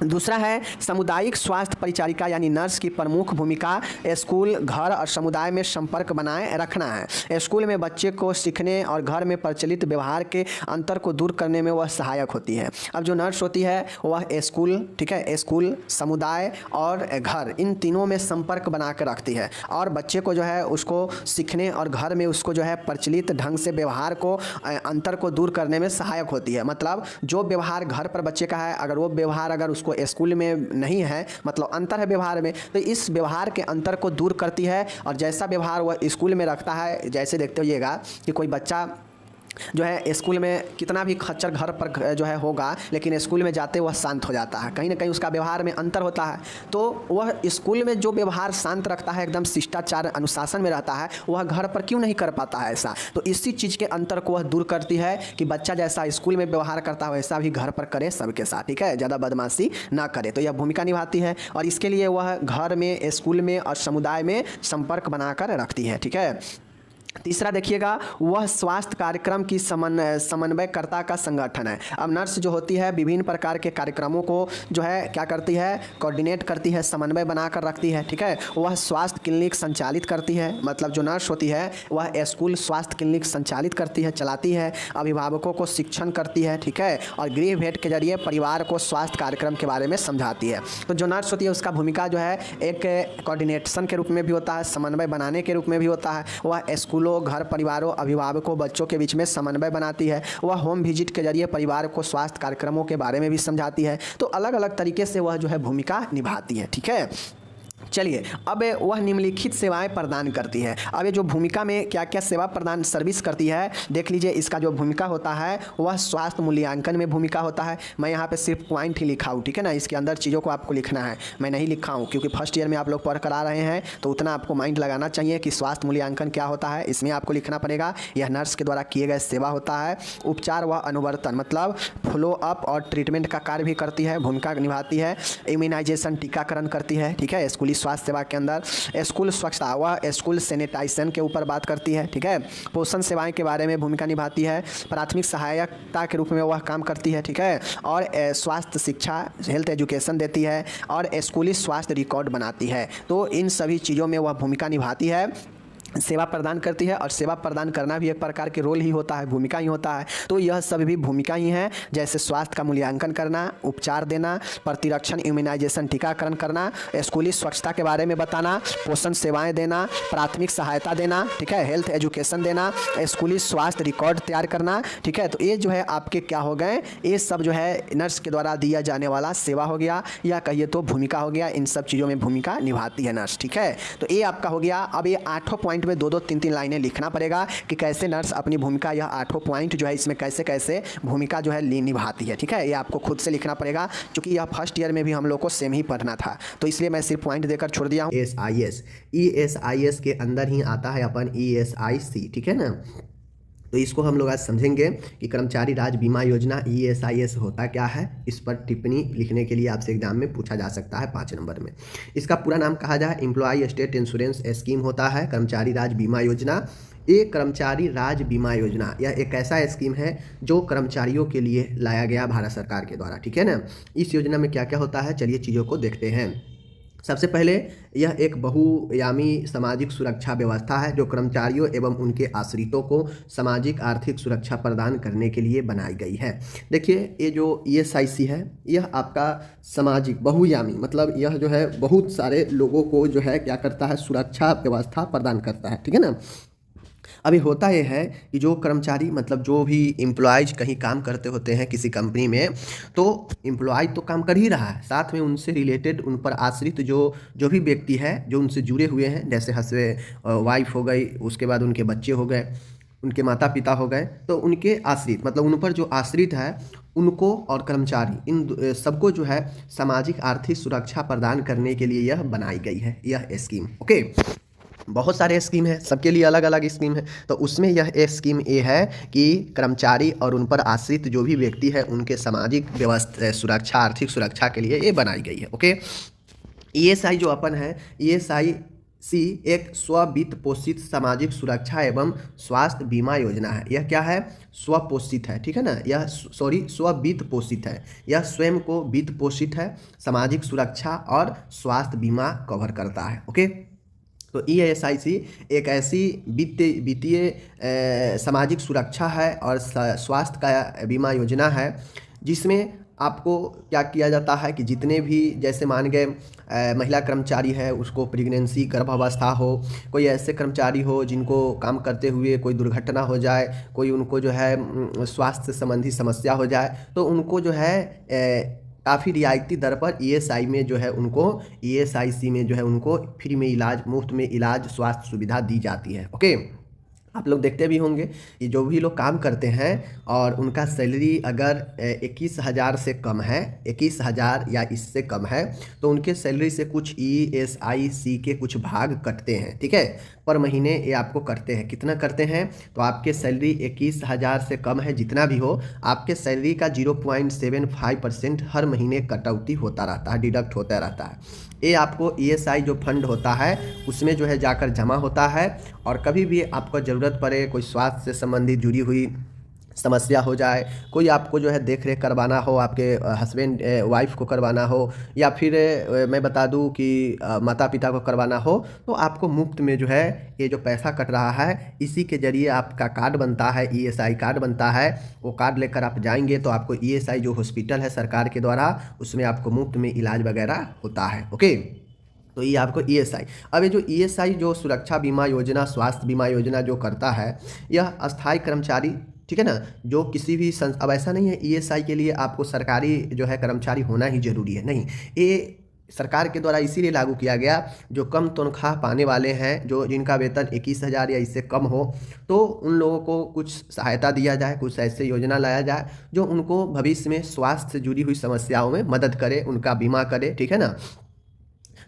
दूसरा है सामुदायिक स्वास्थ्य परिचारिका यानी नर्स की प्रमुख भूमिका स्कूल, घर और समुदाय में संपर्क बनाए रखना है। स्कूल में बच्चे को सीखने और घर में प्रचलित व्यवहार के अंतर को दूर करने में वह सहायक होती है। अब जो नर्स होती है वह स्कूल, ठीक है, स्कूल, समुदाय और घर, इन तीनों में संपर्क बना कर रखती है और बच्चे को जो है उसको सीखने और घर में उसको जो है प्रचलित ढंग से व्यवहार को, अंतर को दूर करने में सहायक होती है। मतलब जो व्यवहार घर पर बच्चे का है, अगर वो व्यवहार अगर उसको जिसको स्कूल में नहीं है, मतलब अंतर है व्यवहार में, तो इस व्यवहार के अंतर को दूर करती है। और जैसा व्यवहार वह स्कूल में रखता है, जैसे देखते होइएगा कि कोई बच्चा जो है स्कूल में कितना भी खच्चर घर पर जो है होगा, लेकिन स्कूल में जाते वह शांत हो जाता है, कहीं ना कहीं उसका व्यवहार में अंतर होता है। तो वह स्कूल में जो व्यवहार शांत रखता है, एकदम शिष्टाचार अनुशासन में रहता है, वह घर पर क्यों नहीं कर पाता है ऐसा। तो इसी चीज़ के अंतर को वह दूर करती है कि बच्चा जैसा स्कूल में व्यवहार करता है वैसा भी घर पर करे सबके साथ, ठीक है, ज़्यादा बदमाशी ना करे। तो यह भूमिका निभाती है और इसके लिए वह घर में, स्कूल में और समुदाय में संपर्क बनाकर रखती है, ठीक है। तीसरा देखिएगा, वह स्वास्थ्य कार्यक्रम की समन्वयकर्ता का संगठन है। अब नर्स जो होती है विभिन्न प्रकार के कार्यक्रमों को जो है क्या करती है, कोऑर्डिनेट करती है, समन्वय बनाकर रखती है, ठीक है। वह स्वास्थ्य क्लिनिक संचालित करती है, मतलब जो नर्स होती है वह स्कूल स्वास्थ्य क्लिनिक संचालित करती है, चलाती है, अभिभावकों को शिक्षण करती है, ठीक है, और गृह भेंट के जरिए परिवार को स्वास्थ्य कार्यक्रम के बारे में समझाती है। तो जो नर्स होती है उसका भूमिका जो है एक कोऑर्डिनेशन के रूप में भी होता है, समन्वय बनाने के रूप में भी होता है। वह स्कूलों, घर परिवारों, अभिभावकों, बच्चों के बीच में समन्वय बनाती है। वह होम विजिट के जरिए परिवार को स्वास्थ्य कार्यक्रमों के बारे में भी समझाती है। तो अलग अलग तरीके से वह जो है भूमिका निभाती है, ठीक है। चलिए, अब वह निम्नलिखित सेवाएं प्रदान करती है। अब ये जो भूमिका में क्या क्या सेवा प्रदान सर्विस करती है देख लीजिए। इसका जो भूमिका होता है वह स्वास्थ्य मूल्यांकन में भूमिका होता है। मैं यहाँ पे सिर्फ पॉइंट ही लिखा हूँ, ठीक है ना, इसके अंदर चीज़ों को आपको लिखना है, मैं नहीं लिखा हूँ क्योंकि फर्स्ट ईयर में आप लोग पढ़ कर आ रहे हैं, तो उतना आपको माइंड लगाना चाहिए कि स्वास्थ्य मूल्यांकन क्या होता है, इसमें आपको लिखना पड़ेगा। यह नर्स के द्वारा किए गए सेवा होता है। उपचार व अनुवर्तन मतलब फॉलो अप और ट्रीटमेंट का कार्य भी करती है, भूमिका निभाती है। इम्यूनाइजेशन, टीकाकरण करती है, ठीक है, स्कूली स्वास्थ्य सेवा के अंदर। स्कूल स्वच्छता, वह स्कूल सैनिटाइजेशन के ऊपर बात करती है, ठीक है। पोषण सेवाएं के बारे में भूमिका निभाती है। प्राथमिक सहायकता के रूप में वह काम करती है, ठीक है। और स्वास्थ्य शिक्षा, हेल्थ एजुकेशन देती है और स्कूली स्वास्थ्य रिकॉर्ड बनाती है। तो इन सभी चीज़ों में वह भूमिका निभाती है, सेवा प्रदान करती है। और सेवा प्रदान करना भी एक प्रकार के रोल ही होता है, भूमिका ही होता है। तो यह सब भी भूमिका ही है, जैसे स्वास्थ्य का मूल्यांकन करना, उपचार देना, प्रतिरक्षण, इम्यूनाइजेशन, टीकाकरण करना, स्कूली स्वच्छता के बारे में बताना, पोषण सेवाएं देना, प्राथमिक सहायता देना, ठीक है, हेल्थ एजुकेशन देना, स्कूली स्वास्थ्य रिकॉर्ड तैयार करना, ठीक है। तो ये जो है आपके क्या हो गए, ये सब जो है नर्स के द्वारा दिया जाने वाला सेवा हो गया, या कहिए तो भूमिका हो गया। इन सब चीज़ों में भूमिका निभाती है नर्स, ठीक है। तो ये आपका हो गया। अब ये 8 पॉइंट में 2-2, 3-3 लाइनें लिखना पड़ेगा कि कैसे नर्स अपनी भूमिका, यह 8 पॉइंट जो है इसमें कैसे कैसे भूमिका जो है निभाती है, ठीक है। ये आपको खुद से लिखना पड़ेगा क्योंकि यह फर्स्ट ईयर में भी हम लोग को सेम ही पढ़ना था, तो इसलिए मैं सिर्फ पॉइंट देकर छोड़ दिया हूँ। ESIS, ESIS के अंदर ही आता है अपन ESIC, ठीक है ना। तो इसको हम लोग आज समझेंगे कि कर्मचारी राज्य बीमा योजना ESIS होता क्या है। इस पर टिप्पणी लिखने के लिए आपसे एग्जाम में पूछा जा सकता है 5 नंबर में। इसका पूरा नाम कहा जाए एम्प्लॉय स्टेट इंश्योरेंस स्कीम होता है कर्मचारी राज्य बीमा योजना। ये कर्मचारी राज्य बीमा योजना यह एक ऐसा स्कीम है जो कर्मचारियों के लिए लाया गया भारत सरकार के द्वारा, ठीक है ना। इस योजना में क्या क्या होता है, चलिए चीज़ों को देखते हैं। सबसे पहले यह एक बहुआयामी सामाजिक सुरक्षा व्यवस्था है जो कर्मचारियों एवं उनके आश्रितों को सामाजिक आर्थिक सुरक्षा प्रदान करने के लिए बनाई गई है। देखिए, ये जो ESIC है यह आपका सामाजिक बहुआयामी, मतलब यह जो है बहुत सारे लोगों को जो है क्या करता है, सुरक्षा व्यवस्था प्रदान करता है, ठीक है ना। अभी होता यह है कि जो कर्मचारी, मतलब जो भी एम्प्लॉयज़ कहीं काम करते होते हैं किसी कंपनी में, तो एम्प्लॉय तो काम कर ही रहा है, साथ में उनसे रिलेटेड, उन पर आश्रित जो भी व्यक्ति है जो उनसे जुड़े हुए हैं, जैसे हस्बैंड वाइफ हो गई, उसके बाद उनके बच्चे हो गए, उनके माता पिता हो गए, तो उनके आश्रित, मतलब उन पर जो आश्रित है उनको और कर्मचारी, इन सबको जो है सामाजिक आर्थिक सुरक्षा प्रदान करने के लिए यह बनाई गई है यह स्कीम, ओके। बहुत सारे स्कीम है, सबके लिए अलग अलग स्कीम है, तो उसमें यह स्कीम ये है कि कर्मचारी और उन पर आश्रित जो भी व्यक्ति है उनके सामाजिक व्यवस्था सुरक्षा, आर्थिक सुरक्षा के लिए ये बनाई गई है, ओके। ESI जो अपन है, ESIC एक स्ववित्त पोषित सामाजिक सुरक्षा एवं स्वास्थ्य बीमा योजना है। यह क्या है, स्वपोषित है, ठीक है ना। यह स्ववित्त पोषित है, यह स्वयं को वित्त पोषित है, सामाजिक सुरक्षा और स्वास्थ्य बीमा कवर करता है, ओके। तो ESIC एक ऐसी वित्तीय सामाजिक सुरक्षा है और स्वास्थ्य का बीमा योजना है जिसमें आपको क्या किया जाता है कि जितने भी, जैसे मान गए महिला कर्मचारी है, उसको प्रेगनेंसी, गर्भावस्था हो, कोई ऐसे कर्मचारी हो जिनको काम करते हुए कोई दुर्घटना हो जाए, कोई उनको जो है स्वास्थ्य संबंधी समस्या हो जाए, तो उनको जो है काफ़ी रियायती दर पर ईएसआई में जो है उनको ईएसआईसी में जो है उनको फ्री में इलाज, मुफ्त में इलाज, स्वास्थ्य सुविधा दी जाती है। ओके, आप लोग देखते भी होंगे ये जो भी लोग काम करते हैं और उनका सैलरी अगर 21,000 से कम है, 21,000 या इससे कम है, तो उनके सैलरी से कुछ ईएसआईसी के कुछ भाग कटते हैं। ठीक है, पर महीने ये आपको करते हैं। कितना करते हैं? तो आपके सैलरी 21,000 से कम है, जितना भी हो, आपके सैलरी का 0.75% हर महीने कटौती होता रहता है, डिडक्ट होता रहता है। ये आपको ईएसआई जो फंड होता है उसमें जो है जाकर जमा होता है, और कभी भी आपको ज़रूरत पड़े, कोई स्वास्थ्य से संबंधित जुड़ी हुई समस्या हो जाए, कोई आपको जो है देख रेख करवाना हो, आपके हस्बैंड वाइफ को करवाना हो, या फिर मैं बता दूं कि माता पिता को करवाना हो, तो आपको मुफ्त में जो है ये जो पैसा कट रहा है, इसी के ज़रिए आपका कार्ड बनता है, ईएसआई कार्ड बनता है। वो कार्ड लेकर आप जाएंगे तो आपको ईएसआई जो हॉस्पिटल है सरकार के द्वारा, उसमें आपको मुफ्त में इलाज वगैरह होता है। ओके, तो ये आपको ईएसआई, अब ये जो ईएसआई जो सुरक्षा बीमा योजना, स्वास्थ्य बीमा योजना जो करता है, यह अस्थायी कर्मचारी, ठीक है ना, जो किसी भी अब ऐसा नहीं है ईएसआई के लिए आपको सरकारी जो है कर्मचारी होना ही जरूरी है, नहीं, ये सरकार के द्वारा इसीलिए लागू किया गया, जो कम तनख्वाह पाने वाले हैं, जो जिनका वेतन 21,000 या इससे कम हो, तो उन लोगों को कुछ सहायता दिया जाए, कुछ ऐसे योजना लाया जाए जो उनको भविष्य में स्वास्थ्य से जुड़ी हुई समस्याओं में मदद करे, उनका बीमा करे। ठीक है ना,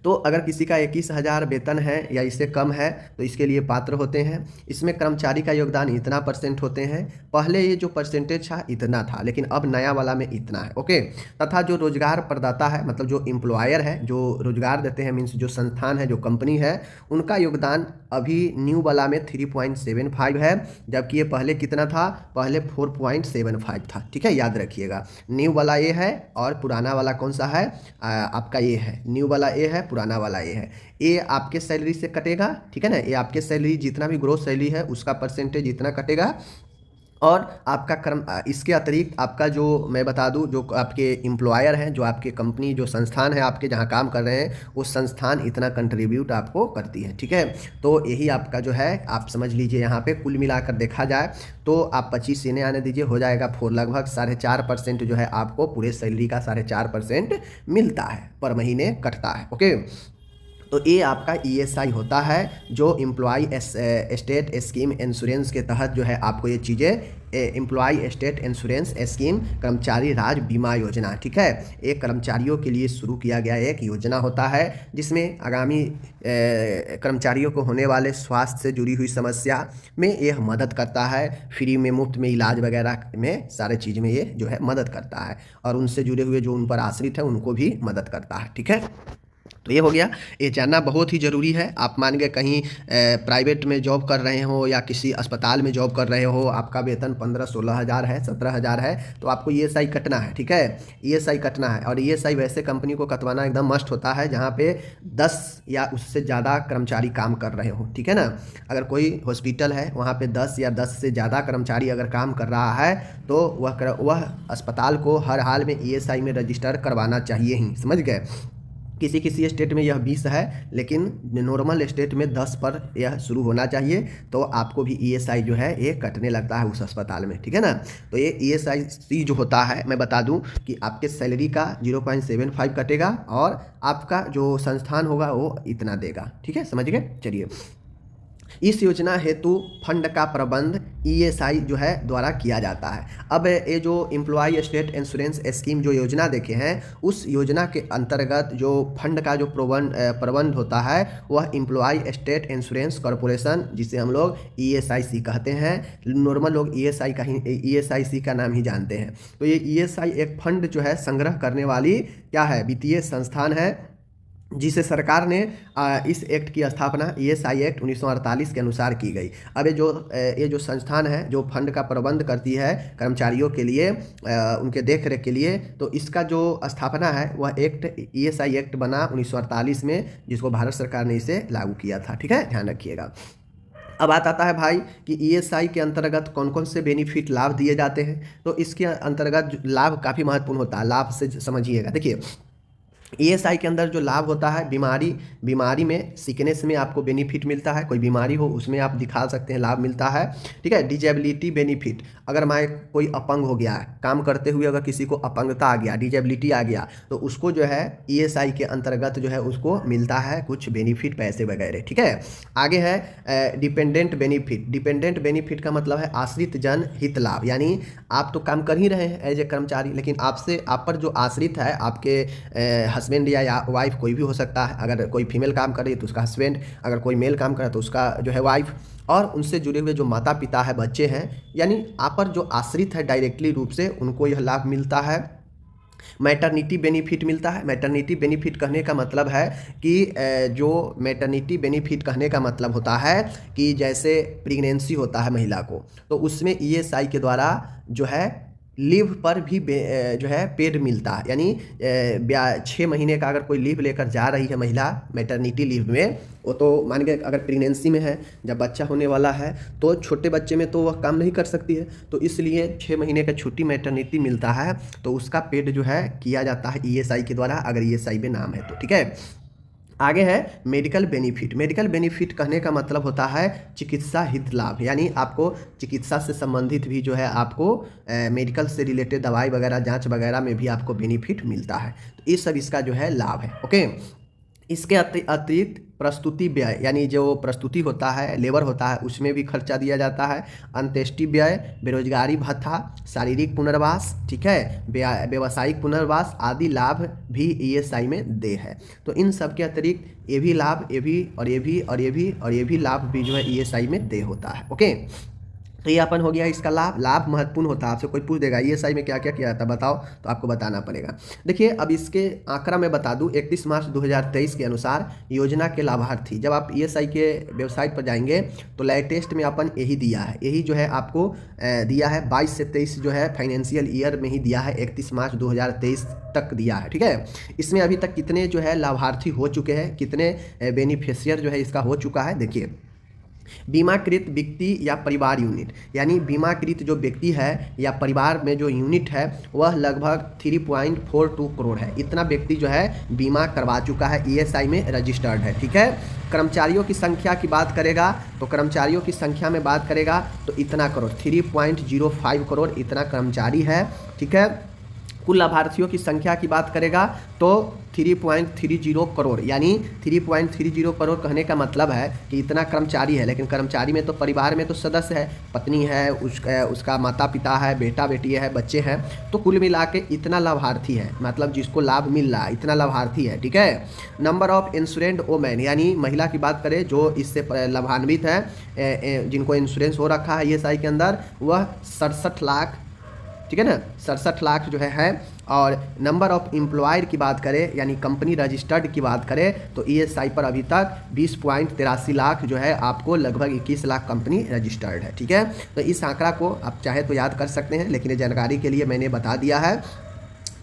तो अगर किसी का 21,000 वेतन है या इससे कम है तो इसके लिए पात्र होते हैं। इसमें कर्मचारी का योगदान इतना % होते हैं। पहले ये जो परसेंटेज था इतना था, लेकिन अब नया वाला में इतना है। ओके, तथा जो रोजगार प्रदाता है, मतलब जो एम्प्लॉयर है, जो रोजगार देते हैं, मीन्स जो संस्थान है, जो कंपनी है, उनका योगदान अभी न्यू वाला में 3.75 है, जबकि ये पहले कितना था? पहले 4.75 था। ठीक है, याद रखिएगा, न्यू वाला ये है और पुराना वाला कौन सा है? आपका ये है, न्यू वाला ये है, पुराना वाला ये है। ये आपके सैलरी से कटेगा, ठीक है ना, ये आपके सैलरी जितना भी ग्रोथ सैलरी है उसका परसेंटेज इतना कटेगा, और आपका इसके अतिरिक्त आपका जो मैं बता दूं, जो आपके एम्प्लॉयर हैं, जो आपके कंपनी, जो संस्थान है आपके जहां काम कर रहे हैं, उस संस्थान इतना कंट्रीब्यूट आपको करती है। ठीक है, तो यही आपका जो है आप समझ लीजिए, यहाँ पे कुल मिलाकर देखा जाए तो आप 25 सीने आने दीजिए, हो जाएगा 4, लगभग 4.5% जो है आपको पूरे सैलरी का 4.5% मिलता है, पर महीने कटता है। ओके, तो ये आपका ईएसआई होता है, जो एम्प्लॉय स्टेट स्कीम इंश्योरेंस के तहत जो है आपको ये चीज़ें, एम्प्लॉय स्टेट इंश्योरेंस स्कीम, कर्मचारी राज्य बीमा योजना, ठीक है, एक कर्मचारियों के लिए शुरू किया गया एक योजना होता है, जिसमें आगामी कर्मचारियों को होने वाले स्वास्थ्य से जुड़ी हुई समस्या में यह मदद करता है, फ्री में, मुफ्त में इलाज वगैरह में, सारे चीज़ में ये जो है मदद करता है, और उनसे जुड़े हुए जो उन पर आश्रित है उनको भी मदद करता है। ठीक है, तो ये हो गया, ये जानना बहुत ही ज़रूरी है। आप मान के कहीं प्राइवेट में जॉब कर रहे हो या किसी अस्पताल में जॉब कर रहे हो, आपका वेतन 15-16 हज़ार है, 17 हज़ार है, तो आपको ईएसआई कटना है। ठीक है, ईएसआई कटना है, और ईएसआई वैसे कंपनी को कटवाना एकदम मस्ट होता है जहाँ पे 10 या उससे ज़्यादा कर्मचारी काम कर रहे हो। ठीक है ना, अगर कोई हॉस्पिटल है वहाँ पे 10 या 10 से ज़्यादा कर्मचारी अगर काम कर रहा है, तो वह अस्पताल को हर हाल में ईएसआई में रजिस्टर करवाना चाहिए ही, समझ गए। किसी किसी स्टेट में यह 20 है, लेकिन नॉर्मल स्टेट में 10 पर यह शुरू होना चाहिए, तो आपको भी ईएसआई जो है ये कटने लगता है उस अस्पताल में। ठीक है ना, तो ये ईएसआई जो होता है, मैं बता दूं कि आपके सैलरी का 0.75 कटेगा, और आपका जो संस्थान होगा वो इतना देगा। ठीक है, समझ गए। चलिए, इस योजना हेतु फंड का प्रबंध ईएसआई जो है द्वारा किया जाता है। अब ये जो एम्प्लॉय स्टेट इंश्योरेंस स्कीम जो योजना देखे हैं, उस योजना के अंतर्गत जो फंड का जो प्रबंध होता है, वह एम्प्लॉय स्टेट इंश्योरेंस कॉरपोरेशन, जिसे हम लोग ईएसआईसी कहते हैं, नॉर्मल लोग ईएसआईसी का नाम ही जानते हैं। तो ये ईएसआई एक फंड जो है संग्रह करने वाली क्या है, वित्तीय संस्थान है, जिसे सरकार ने इस एक्ट की स्थापना ईएसआई एक्ट 1948 के अनुसार की गई। अब ये जो संस्थान है जो फंड का प्रबंध करती है कर्मचारियों के लिए, उनके देख रेख के लिए, तो इसका जो स्थापना है वह एक्ट ईएसआई एक्ट बना 1948 में, जिसको भारत सरकार ने इसे लागू किया था। ठीक है, ध्यान रखिएगा। अब बात आता है भाई कि ईएसआई के अंतर्गत कौन कौन से बेनिफिट, लाभ दिए जाते हैं। तो इसके अंतर्गत लाभ काफ़ी महत्वपूर्ण होता है, लाभ से समझिएगा। देखिए, ईएसआई के अंदर जो लाभ होता है, बीमारी में सिकनेस में आपको बेनिफिट मिलता है, कोई बीमारी हो उसमें आप दिखा सकते हैं, लाभ मिलता है, ठीक है। डिजेबिलिटी बेनिफिट, अगर मैं कोई अपंग हो गया है, काम करते हुए अगर किसी को अपंगता आ गया, डिजेबिलिटी आ गया, तो उसको जो है ईएसआई के अंतर्गत जो है उसको मिलता है कुछ बेनिफिट, पैसे वगैरह, ठीक है। आगे है डिपेंडेंट बेनिफिट। डिपेंडेंट बेनिफिट का मतलब है आश्रित जन हित लाभ, यानी आप तो काम कर ही रहे हैं एज ए कर्मचारी, लेकिन आप पर जो आश्रित है, आपके हस्बैंड या वाइफ, कोई भी हो सकता है। अगर कोई फीमेल काम कर रही है तो उसका हस्बैंड, अगर कोई मेल काम कर रहा है तो उसका जो है वाइफ, और उनसे जुड़े हुए जो माता पिता है, बच्चे हैं, यानी आप पर जो आश्रित है डायरेक्टली रूप से, उनको यह लाभ मिलता है। मैटरनिटी बेनिफिट मिलता है। मैटरनिटी बेनिफिट कहने का मतलब है कि जो मैटरनिटी बेनिफिट कहने का मतलब होता है कि जैसे प्रेगनेंसी होता है महिला को, तो उसमें ईएसआई के द्वारा जो है लीव पर भी जो है पेड मिलता है, यानी 6 महीने का अगर कोई लीव लेकर जा रही है महिला मैटरनिटी लीव में, वो तो मान के अगर प्रेगनेंसी में है, जब बच्चा होने वाला है, तो छोटे बच्चे में तो वह काम नहीं कर सकती है, तो इसलिए 6 महीने का छुट्टी मैटरनिटी मिलता है, तो उसका पेड जो है किया जाता है ईएसआई के द्वारा, अगर ईएसआई में नाम है तो, ठीक है। आगे है मेडिकल बेनिफिट। मेडिकल बेनिफिट कहने का मतलब होता है चिकित्सा हित लाभ, यानी आपको चिकित्सा से संबंधित भी जो है आपको मेडिकल से रिलेटेड दवाई वगैरह, जांच वगैरह में भी आपको बेनिफिट मिलता है, तो ये सब इसका जो है लाभ है, ओके। इसके अतिरिक्त प्रस्तुति व्यय, यानी जो प्रस्तुति होता है, लेबर होता है, उसमें भी खर्चा दिया जाता है। अंत्येष्टि व्यय, बेरोजगारी भत्ता, शारीरिक पुनर्वास, ठीक है, व्यावसायिक पुनर्वास आदि लाभ भी ईएसआई में दे है। तो इन सब के अतिरिक्त ये भी लाभ, ये भी और ये भी और ये भी और ये भी लाभ भी जो है ईएसआई में दे होता है, ओके। तो ये अपन हो गया इसका लाभ। लाभ महत्वपूर्ण होता है, आपसे कोई पूछ देगा ईएसआई में क्या क्या किया जाता है बताओ, तो आपको बताना पड़ेगा। देखिए अब इसके आंकड़ा मैं बता दूं, 31 मार्च 2023 के अनुसार योजना के लाभार्थी, जब आप ईएसआई के वेबसाइट पर जाएंगे तो लेटेस्ट में अपन यही दिया है, यही जो है आपको दिया है 22 से 23 जो है फाइनेंशियल ईयर में ही दिया है, 31 मार्च 2023 तक दिया है, ठीक है। इसमें अभी तक कितने जो है लाभार्थी हो चुके हैं, कितने बेनिफिशियर जो है इसका हो चुका है, देखिए। बीमाकृत व्यक्ति या परिवार यूनिट, यानी बीमाकृत जो व्यक्ति है या परिवार में जो यूनिट है वह लगभग 3.42 करोड़ है। इतना व्यक्ति जो है बीमा करवा चुका है, ईएसआई में रजिस्टर्ड है, ठीक है। कर्मचारियों की संख्या की बात करेगा तो कर्मचारियों की संख्या में बात करेगा तो इतना करोड़, 3.05 करोड़ इतना कर्मचारी है, ठीक है। कुल लाभार्थियों की संख्या की बात करेगा तो 3.30 करोड़, यानी 3.30 करोड़ कहने का मतलब है कि इतना कर्मचारी है, लेकिन कर्मचारी में तो परिवार में तो सदस्य है, पत्नी है, उसका माता पिता है, बेटा बेटी है, बच्चे हैं, तो कुल मिला के इतना लाभार्थी है, मतलब जिसको लाभ मिल रहा है इतना लाभार्थी है, ठीक है। नंबर ऑफ इंश्योरेंस वोमेन, यानी महिला की बात करें जो इससे लाभान्वित है, जिनको इंश्योरेंस हो रखा है ईएसआई के अंदर, वह 67 लाख, ठीक है ना, 67 लाख जो है। और नंबर ऑफ एम्प्लॉयर की बात करें, यानी कंपनी रजिस्टर्ड की बात करें, तो ईएसआई पर अभी तक 20.83 लाख जो है, आपको लगभग 21 लाख कंपनी रजिस्टर्ड है, ठीक है। तो इस आंकड़ा को आप चाहे तो याद कर सकते हैं, लेकिन ये जानकारी के लिए मैंने बता दिया है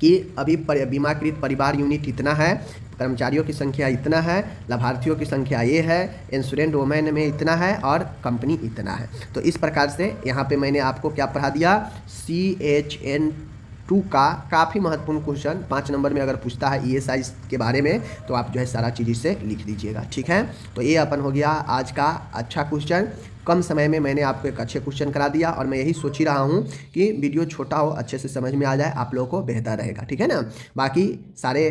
कि अभी बीमाकृत परिवार यूनिट इतना है, कर्मचारियों की संख्या इतना है, लाभार्थियों की संख्या ये है, इंश्योरेंस वोमेन में इतना है और कंपनी इतना है। तो इस प्रकार से यहाँ पे मैंने आपको क्या पढ़ा दिया, CHN2 का काफ़ी महत्वपूर्ण क्वेश्चन 5 नंबर में अगर पूछता है ईएसआई के बारे में, तो आप जो है सारा चीज़ इसे लिख दीजिएगा, ठीक है। तो ये अपन हो गया आज का अच्छा क्वेश्चन। कम समय में मैंने आपको एक अच्छे क्वेश्चन करा दिया, और मैं यही सोच ही रहा हूँ कि वीडियो छोटा हो, अच्छे से समझ में आ जाए, आप लोगों को बेहतर रहेगा, ठीक है ना। बाकी सारे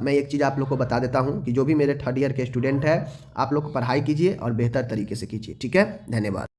मैं एक चीज़ आप लोग को बता देता हूँ कि जो भी मेरे 3rd ईयर के स्टूडेंट हैं, आप लोग पढ़ाई कीजिए और बेहतर तरीके से कीजिए, ठीक है। धन्यवाद।